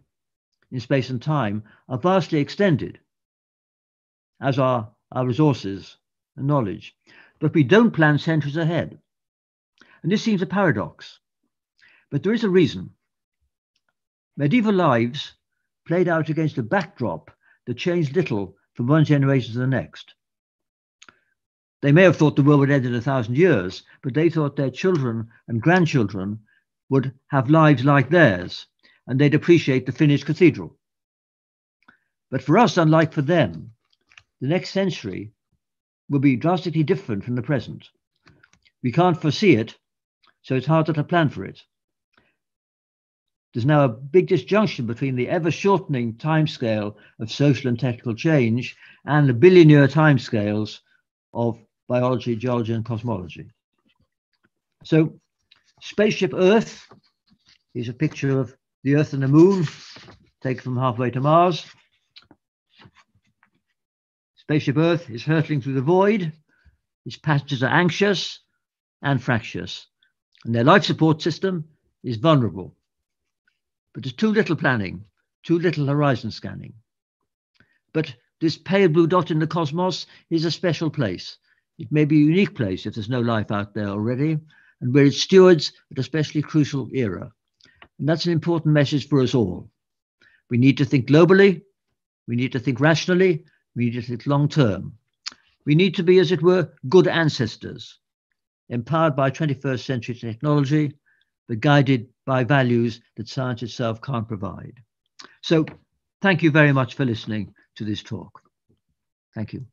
in space and time, are vastly extended, as are our resources and knowledge, but we don't plan centuries ahead. And this seems a paradox, but there is a reason. Medieval lives played out against a backdrop that changed little from one generation to the next. They may have thought the world would end in 1,000 years, but they thought their children and grandchildren would have lives like theirs, and they'd appreciate the finished cathedral. But for us, unlike for them, the next century will be drastically different from the present. We can't foresee it, so it's harder to plan for it. There's now a big disjunction between the ever-shortening timescale of social and technical change and the billion-year timescales of biology, geology, and cosmology. So, spaceship Earth is a picture of the Earth and the Moon, taken from halfway to Mars. Spaceship Earth is hurtling through the void. Its passengers are anxious and fractious, and their life support system is vulnerable. But there's too little planning, too little horizon scanning. But this pale blue dot in the cosmos is a special place. It may be a unique place if there's no life out there already, and we're its stewards at a especially crucial era. And that's an important message for us all. We need to think globally, we need to think rationally, we need to think long term. We need to be, as it were, good ancestors, empowered by 21st century technology, but guided by values that science itself can't provide. So thank you very much for listening to this talk. Thank you.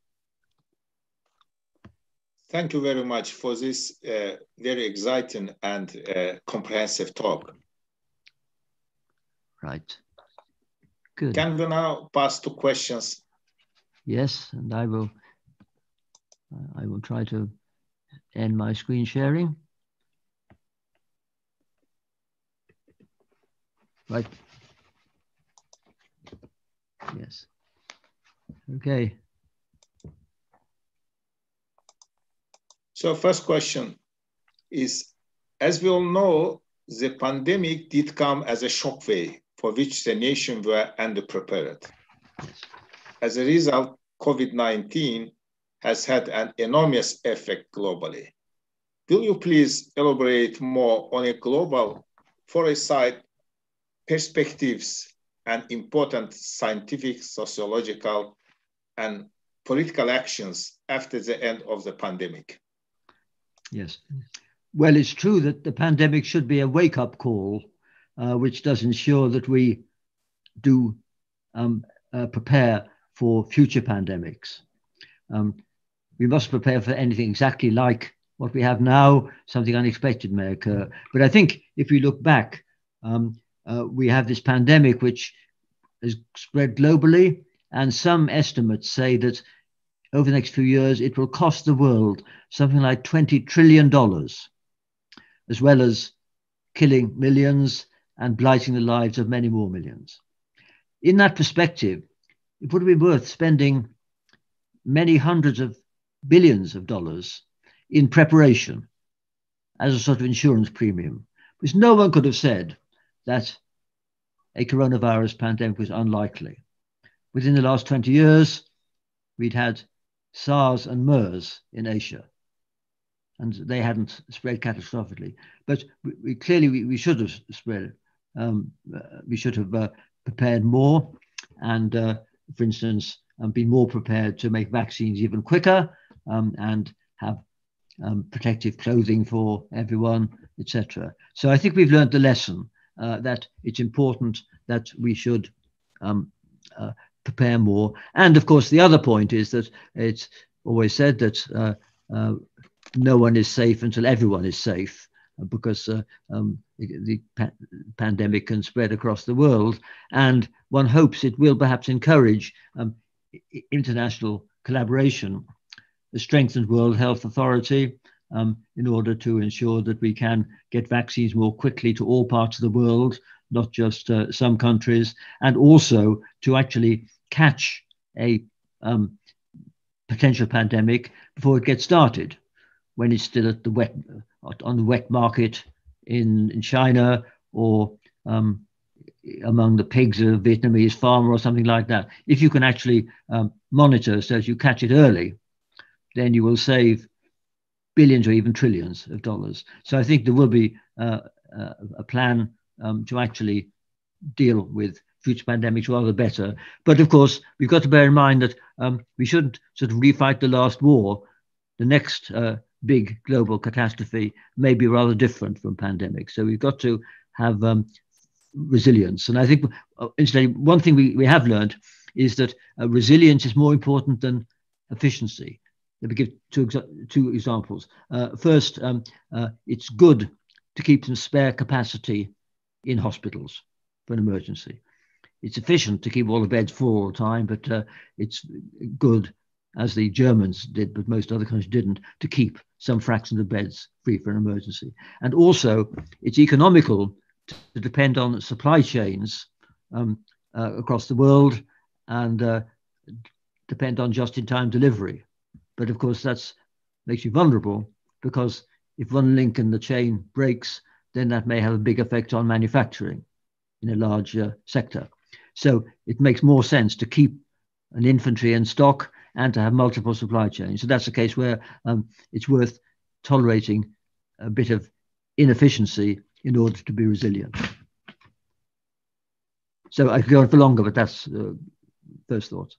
Thank you very much for this very exciting and comprehensive talk. Right. Good. Can we now pass to questions? Yes, and I will try to end my screen sharing. Right. Yes. Okay. So first question is, as we all know, the pandemic did come as a shockwave for which the nation were underprepared. Yes. As a result, COVID-19 has had an enormous effect globally. Will you please elaborate more on a global foresight, perspectives, and important scientific, sociological, and political actions after the end of the pandemic? Yes. Well, it's true that the pandemic should be a wake-up call, which does ensure that we do prepare for future pandemics. We must prepare for anything exactly like what we have now. Something unexpected may occur. But I think if we look back, we have this pandemic which has spread globally, and some estimates say that over the next few years, it will cost the world something like $20 trillion, as well as killing millions and blighting the lives of many more millions. In that perspective, it would be worth spending many hundreds of billions of dollars in preparation as a sort of insurance premium, because no one could have said that a coronavirus pandemic was unlikely. Within the last 20 years, we'd had SARS and MERS in Asia, and they hadn't spread catastrophically. But we should have spread. We should have prepared more, and for instance, be more prepared to make vaccines even quicker, and have protective clothing for everyone, etc. So I think we've learned the lesson that it's important that we should prepare more. And of course, the other point is that it's always said that no one is safe until everyone is safe, because the pandemic can spread across the world. And one hopes it will perhaps encourage international collaboration, the strengthened World Health Authority, in order to ensure that we can get vaccines more quickly to all parts of the world, not just some countries, and also to actually catch a potential pandemic before it gets started, when it's still at the on the wet market in China, or among the pigs of a Vietnamese farmer or something like that. If you can actually monitor so as you catch it early, then you will save billions or even trillions of dollars. So I think there will be a plan to actually deal with future pandemics rather better. But of course, we've got to bear in mind that we shouldn't sort of refight the last war. The next big global catastrophe may be rather different from pandemics. So we've got to have resilience. And I think, incidentally, one thing we have learned is that resilience is more important than efficiency. Let me give two examples. First, it's good to keep some spare capacity in hospitals for an emergency. It's efficient to keep all the beds full all the time, but it's good, as the Germans did, but most other countries didn't, to keep some fraction of beds free for an emergency. And also, it's economical to depend on supply chains across the world and depend on just-in-time delivery. But of course, that makes you vulnerable, because if one link in the chain breaks, then that may have a big effect on manufacturing in a large sector. So it makes more sense to keep an infantry and stock and to have multiple supply chains. So that's a case where it's worth tolerating a bit of inefficiency in order to be resilient. So I could go on for longer, but that's those thoughts.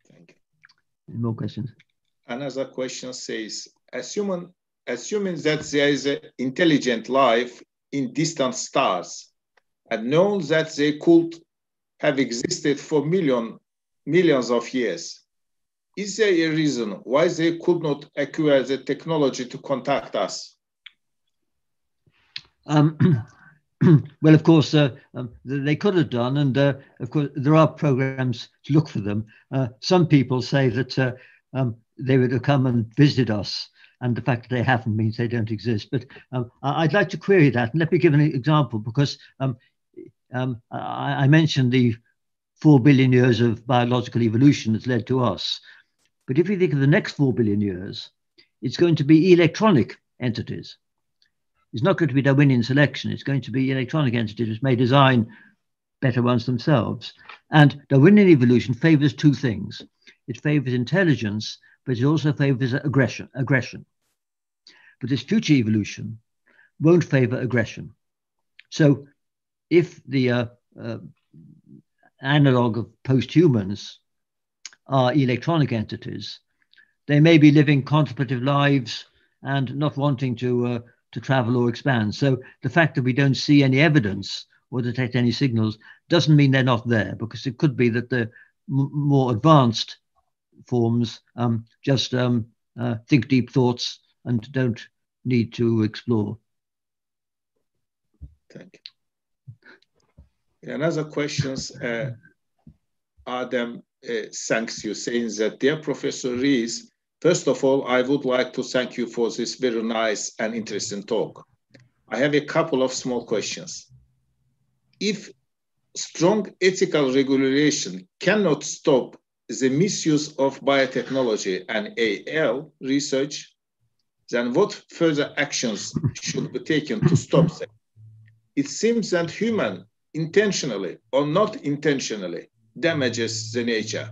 Thank you. Any more questions? Another question says, assuming that there is an intelligent life in distant stars, and known that they could have existed for millions of years, is there a reason why they could not acquire the technology to contact us? Well, of course, they could have done, and of course, there are programs to look for them. Some people say that they would have come and visited us, and the fact that they haven't means they don't exist. But I'd like to query that, and let me give an example, because I mentioned the 4 billion years of biological evolution that's led to us. But if you think of the next 4 billion years, it's going to be electronic entities. It's not going to be Darwinian selection. It's going to be electronic entities which may design better ones themselves. And Darwinian evolution favors two things. It favors intelligence, but it also favors aggression. But this future evolution won't favor aggression. So if the analog of post-humans are electronic entities, they may be living contemplative lives and not wanting to travel or expand. So the fact that we don't see any evidence or detect any signals doesn't mean they're not there, because it could be that the more advanced forms just think deep thoughts and don't need to explore. Thank you. Another questions, Adam thanks you, saying that, dear Professor Rees, first of all, I would like to thank you for this very nice and interesting talk. I have a couple of small questions. If strong ethical regulation cannot stop the misuse of biotechnology and AL research, then what further actions should be taken to stop them? It seems that human, intentionally or not intentionally, damages the nature.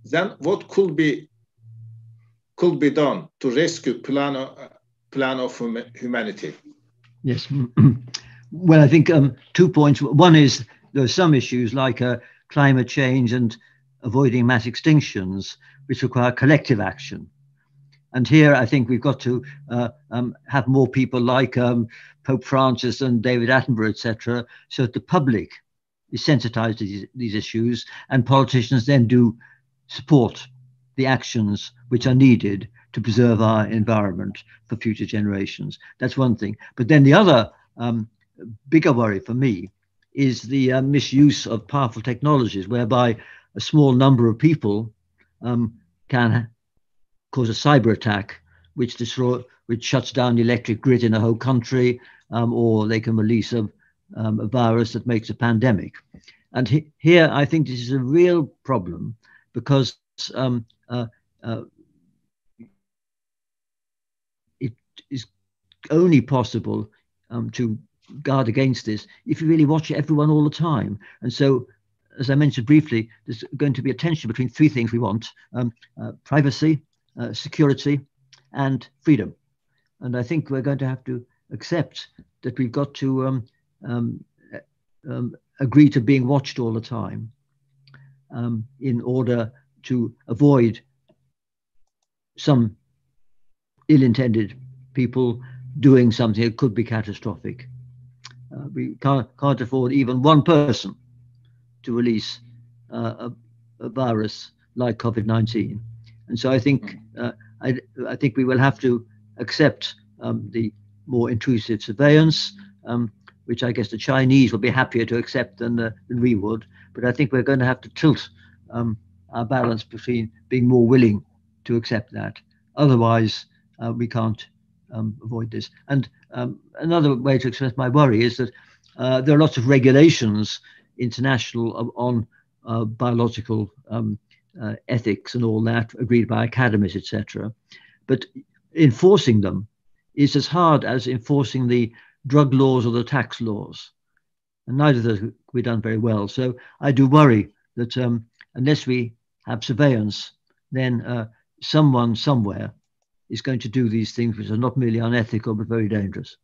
Then what could be done to rescue plan of humanity? Yes. Well, I think 2 points. One is there are some issues like climate change and avoiding mass extinctions, which require collective action. And here, I think we've got to have more people like Pope Francis and David Attenborough, etc., so that the public is sensitized to these issues, and politicians then do support the actions which are needed to preserve our environment for future generations. That's one thing. But then the other bigger worry for me is the misuse of powerful technologies, whereby a small number of people can cause a cyber attack which shuts down the electric grid in a whole country, or they can release a virus that makes a pandemic. And here I think this is a real problem, because it is only possible to guard against this if you really watch everyone all the time. And so, as I mentioned briefly, there's going to be a tension between three things we want: privacy, security, and freedom. And I think we're going to have to accept that we've got to agree to being watched all the time in order to avoid some ill-intended people doing something that could be catastrophic. We can't afford even one person to release a virus like COVID-19. And so I think I think we will have to accept the more intrusive surveillance, which I guess the Chinese will be happier to accept than we would. But I think we're going to have to tilt our balance between being more willing to accept that. Otherwise, we can't avoid this. And another way to express my worry is that there are lots of regulations international on biological ethics and all that, agreed by academies, etc. But enforcing them is as hard as enforcing the drug laws or the tax laws. And neither of those can be done very well. So I do worry that unless we have surveillance, then someone somewhere is going to do these things which are not merely unethical but very dangerous.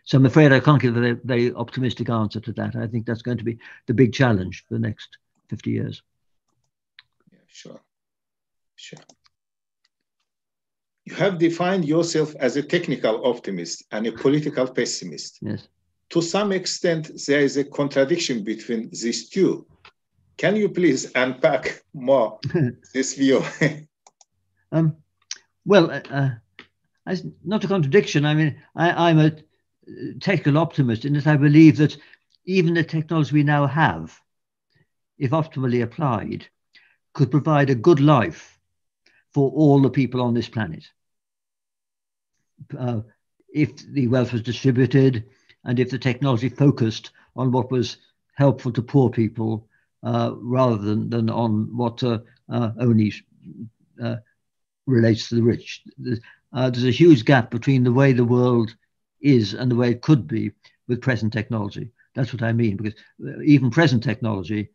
So I'm afraid I can't give a very optimistic answer to that. I think that's going to be the big challenge for the next 50 years. Yeah, sure. You have defined yourself as a technical optimist and a political pessimist. Yes. To some extent, there is a contradiction between these two. Can you please unpack more this view? Well, not a contradiction. I mean, I'm a technical optimist in that I believe that even the technology we now have, if optimally applied, could provide a good life for all the people on this planet. If the wealth was distributed and if the technology focused on what was helpful to poor people rather than on what only relates to the rich. There's a huge gap between the way the world is and the way it could be with present technology. That's what I mean, because even present technology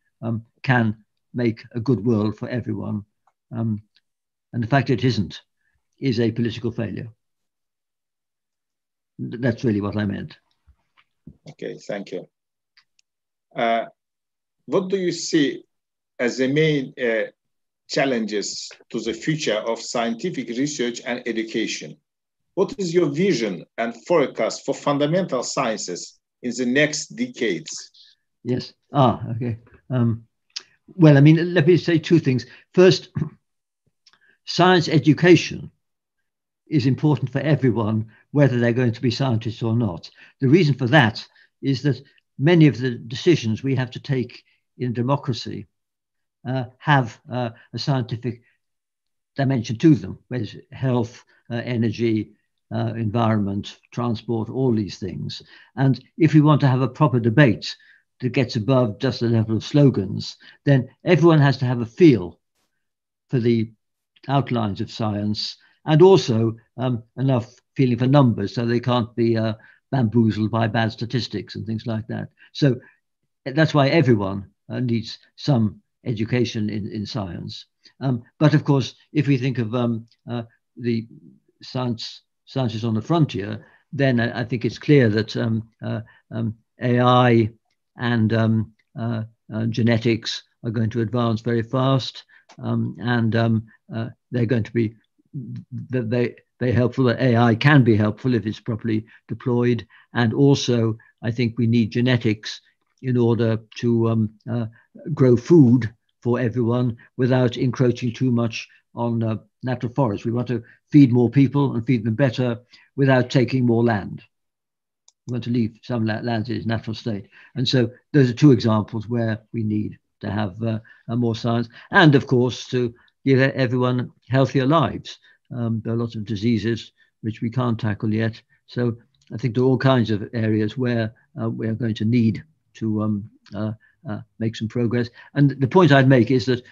can make a good world for everyone. And the fact that it isn't is a political failure. That's really what I meant. Okay, thank you. What do you see as the main challenges to the future of scientific research and education? What is your vision and forecast for fundamental sciences in the next decades? Yes. Okay. Well, I mean, let me say two things. First, science education is important for everyone, whether they're going to be scientists or not. The reason for that is that many of the decisions we have to take in democracy have a scientific dimension to them, whether it's health, energy, environment, transport, all these things. And if we want to have a proper debate that gets above just the level of slogans, then everyone has to have a feel for the outlines of science and also enough feeling for numbers so they can't be bamboozled by bad statistics and things like that. So that's why everyone needs some education in science. But of course, if we think of the sciences on the frontier, then I think it's clear that AI and genetics are going to advance very fast, and they're going to be very helpful. That AI can be helpful if it's properly deployed, and also I think we need genetics in order to grow food for everyone without encroaching too much on natural forests. We want to feed more people and feed them better without taking more land. We want to leave some land in its natural state. And so those are two examples where we need to have more science. And of course, to give everyone healthier lives. There are lots of diseases which we can't tackle yet. So I think there are all kinds of areas where we are going to need to make some progress. And the point I'd make is that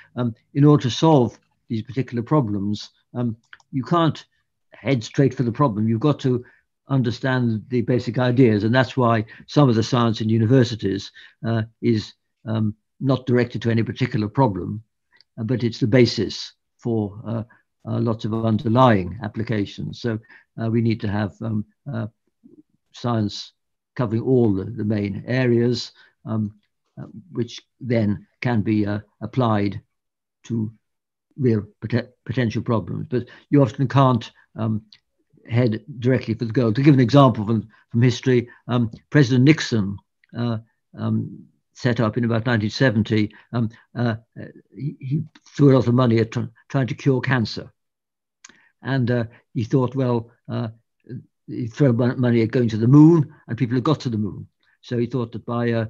in order to solve these particular problems, you can't head straight for the problem. You've got to understand the basic ideas. And that's why some of the science in universities is not directed to any particular problem, but it's the basis for lots of underlying applications. So we need to have science covering all the main areas, which then can be applied to real potential problems. But you often can't head directly for the goal. To give an example from history, President Nixon set up in about 1970, he threw a lot of money at trying to cure cancer. And he thought, well, he threw money at going to the moon, and people had got to the moon. So he thought that by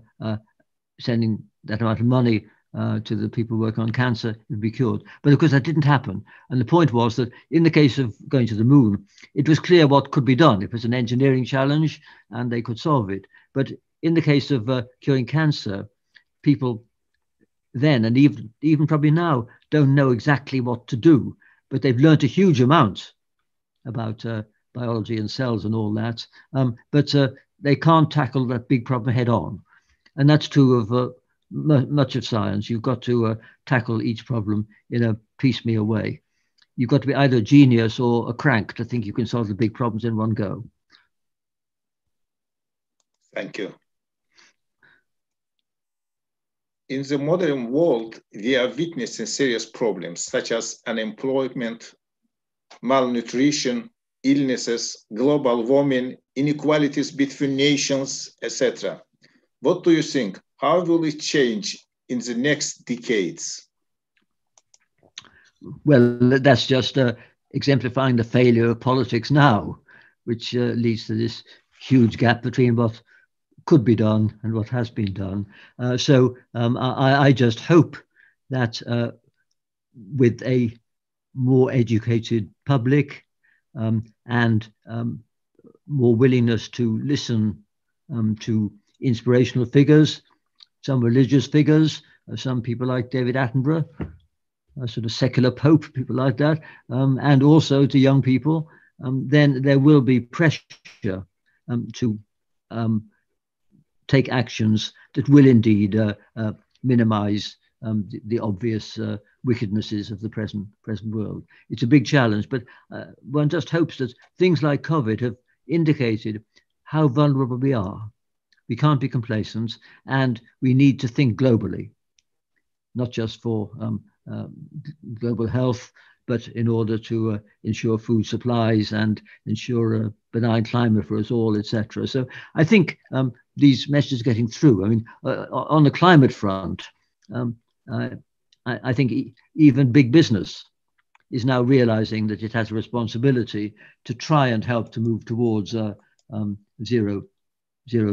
sending that amount of money to the people working on cancer, it would be cured. But of course, that didn't happen. And the point was that in the case of going to the moon, it was clear what could be done. It was an engineering challenge, and they could solve it. But in the case of curing cancer, people then, and even probably now, don't know exactly what to do. But they've learned a huge amount about biology and cells and all that. But they can't tackle that big problem head on. And that's true of much of science. You've got to tackle each problem in a piecemeal way. You've got to be either a genius or a crank to think you can solve the big problems in one go. Thank you. In the modern world, we are witnessing serious problems such as unemployment, malnutrition, illnesses, global warming, inequalities between nations, etc. What do you think? How will it change in the next decades? Well, that's just exemplifying the failure of politics now, which leads to this huge gap between what could be done and what has been done. I just hope that with a more educated public and more willingness to listen to inspirational figures, some religious figures, some people like David Attenborough, a sort of secular pope, people like that, and also to young people, then there will be pressure to take actions that will indeed minimize the obvious wickednesses of the present world. It's a big challenge, but one just hopes that things like COVID have indicated how vulnerable we are. We can't be complacent, and we need to think globally, not just for global health, but in order to ensure food supplies and ensure a benign climate for us all, etc. So I think these messages are getting through. I mean, on the climate front, I think even big business is now realizing that it has a responsibility to try and help to move towards zero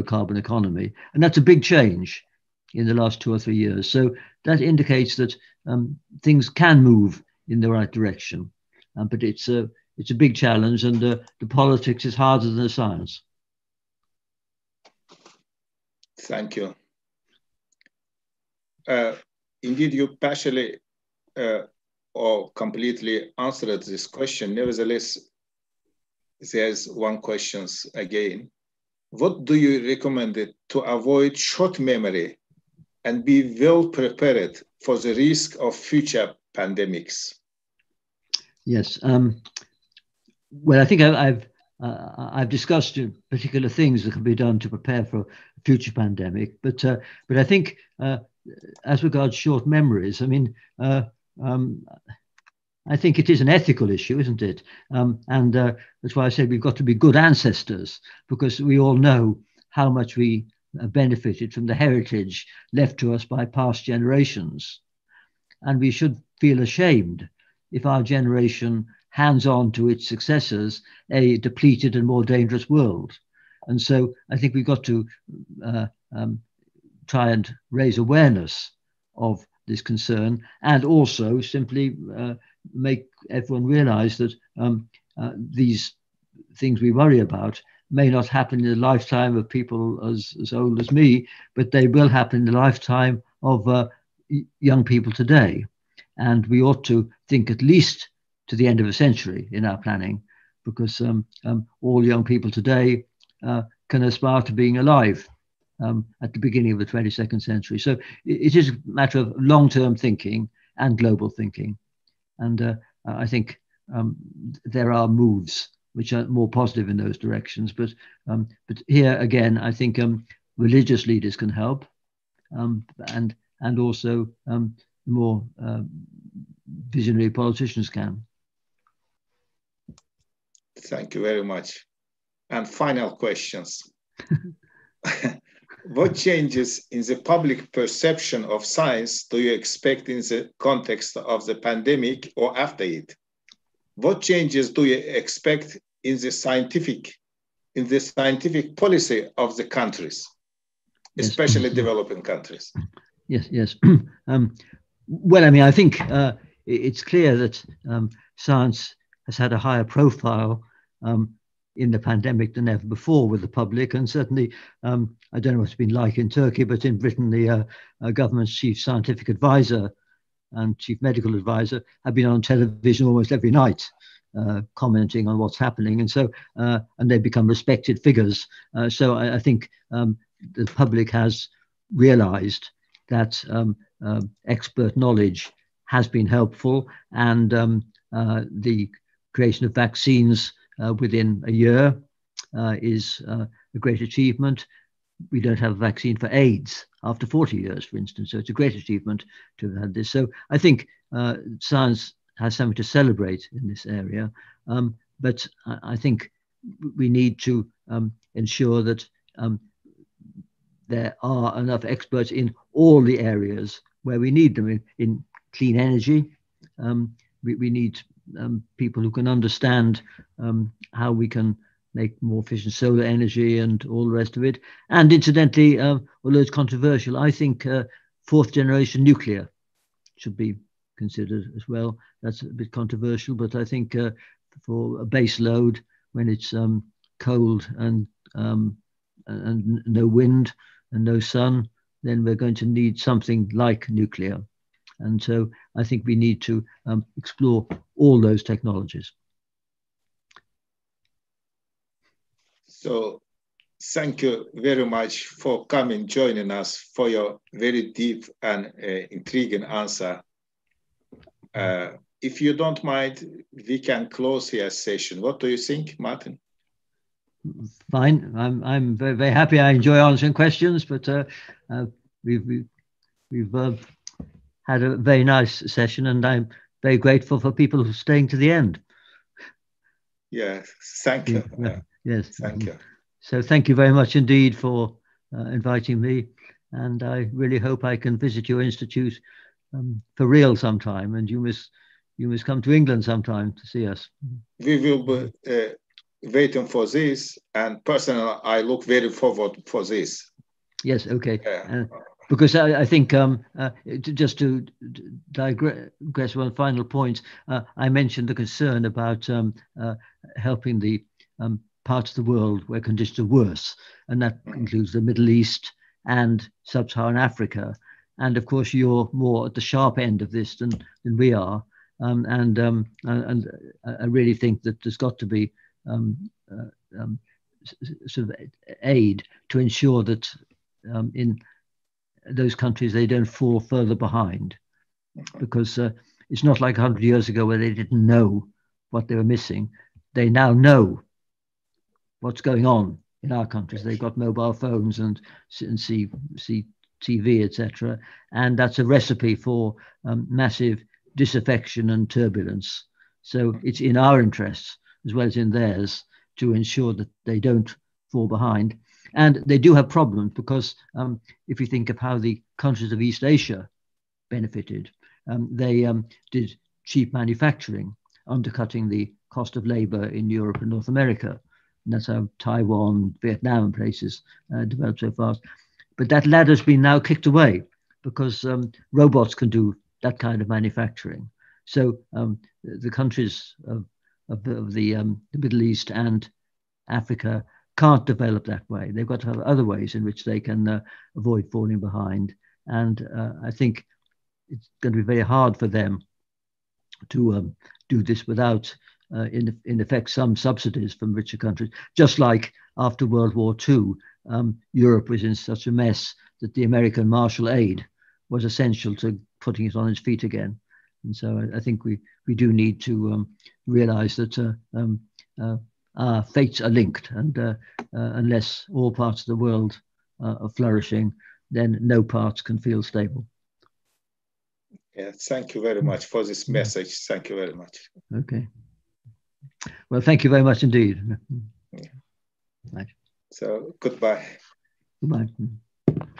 carbon economy. And that's a big change in the last 2 or 3 years. So that indicates that things can move in the right direction. But it's a big challenge, and the politics is harder than the science. Thank you. Indeed, you partially or completely answered this question. Nevertheless, there's one question again. What do you recommend to avoid short memory and be well prepared for the risk of future pandemics? Yes. Well, I think I've discussed particular things that can be done to prepare for a future pandemic, but I think as regards short memories, I mean, I think it is an ethical issue, isn't it? And that's why I said we've got to be good ancestors, because we all know how much we benefited from the heritage left to us by past generations. And we should feel ashamed if our generation hands on to its successors a depleted and more dangerous world. And so I think we've got to try and raise awareness of this concern, and also simply make everyone realize that these things we worry about may not happen in the lifetime of people as old as me, but they will happen in the lifetime of young people today. And we ought to think at least to the end of a century in our planning, because all young people today can aspire to being alive at the beginning of the 22nd century. So it is a matter of long-term thinking and global thinking. And I think there are moves which are more positive in those directions. But here again, I think religious leaders can help, and also more visionary politicians can. Thank you very much. And final questions. What changes in the public perception of science do you expect in the context of the pandemic or after it? What changes do you expect in the scientific policy of the countries, yes. especially developing countries? Yes. Well, I mean, I think it's clear that science has had a higher profile in the pandemic than ever before with the public. And certainly, I don't know what it's been like in Turkey, but in Britain, the government's chief scientific advisor and chief medical advisor have been on television almost every night, commenting on what's happening. And so, and they've become respected figures. So I think the public has realized that expert knowledge has been helpful, and the creation of vaccines within a year is a great achievement. We don't have a vaccine for AIDS after 40 years, for instance, so it's a great achievement to have had this. So I think science has something to celebrate in this area, but I think we need to ensure that there are enough experts in all the areas where we need them. In clean energy, we need people who can understand how we can make more efficient solar energy and all the rest of it. And incidentally, although it's controversial, I think fourth generation nuclear should be considered as well. That's a bit controversial, but I think for a base load, when it's cold and no wind and no sun, then we're going to need something like nuclear. And so I think we need to explore all those technologies. So thank you very much for coming, joining us, for your very deep and intriguing answer. If you don't mind, we can close here session. What do you think, Martin? Fine. I'm very, very happy. I enjoy answering questions, but we've had a very nice session, and I'm very grateful for people who are staying to the end. Yeah, thank you. Yes, thank you. So thank you very much indeed for inviting me, and I really hope I can visit your institute for real sometime, and you must come to England sometime to see us. We will be waiting for this, and personally, I look very forward for this. Yes, okay. Because I think just to digress one final point, I mentioned the concern about helping the parts of the world where conditions are worse, and that includes the Middle East and Sub-Saharan Africa. And of course, you're more at the sharp end of this than we are. And I really think that there's got to be sort of aid to ensure that in those countries they don't fall further behind, because it's not like 100 years ago where they didn't know what they were missing. They now know what's going on in our countries. They've got mobile phones and see TV, etc., and that's a recipe for massive disaffection and turbulence. So it's in our interests as well as in theirs to ensure that they don't fall behind. And they do have problems, because if you think of how the countries of East Asia benefited, they did cheap manufacturing, undercutting the cost of labor in Europe and North America. And that's how Taiwan, Vietnam and places developed so fast. But that ladder's been now kicked away, because robots can do that kind of manufacturing. So the countries of the Middle East and Africa can't develop that way. They've got to have other ways in which they can avoid falling behind. And I think it's going to be very hard for them to do this without, in effect, some subsidies from richer countries. Just like after World War II, Europe was in such a mess that the American Marshall Aid was essential to putting it on its feet again. And so I think we do need to realize that our fates are linked, and unless all parts of the world are flourishing, then no parts can feel stable. Yeah, thank you very much for this message. Thank you very much. Okay. Well, thank you very much indeed. Yeah. Right. So, goodbye. Goodbye.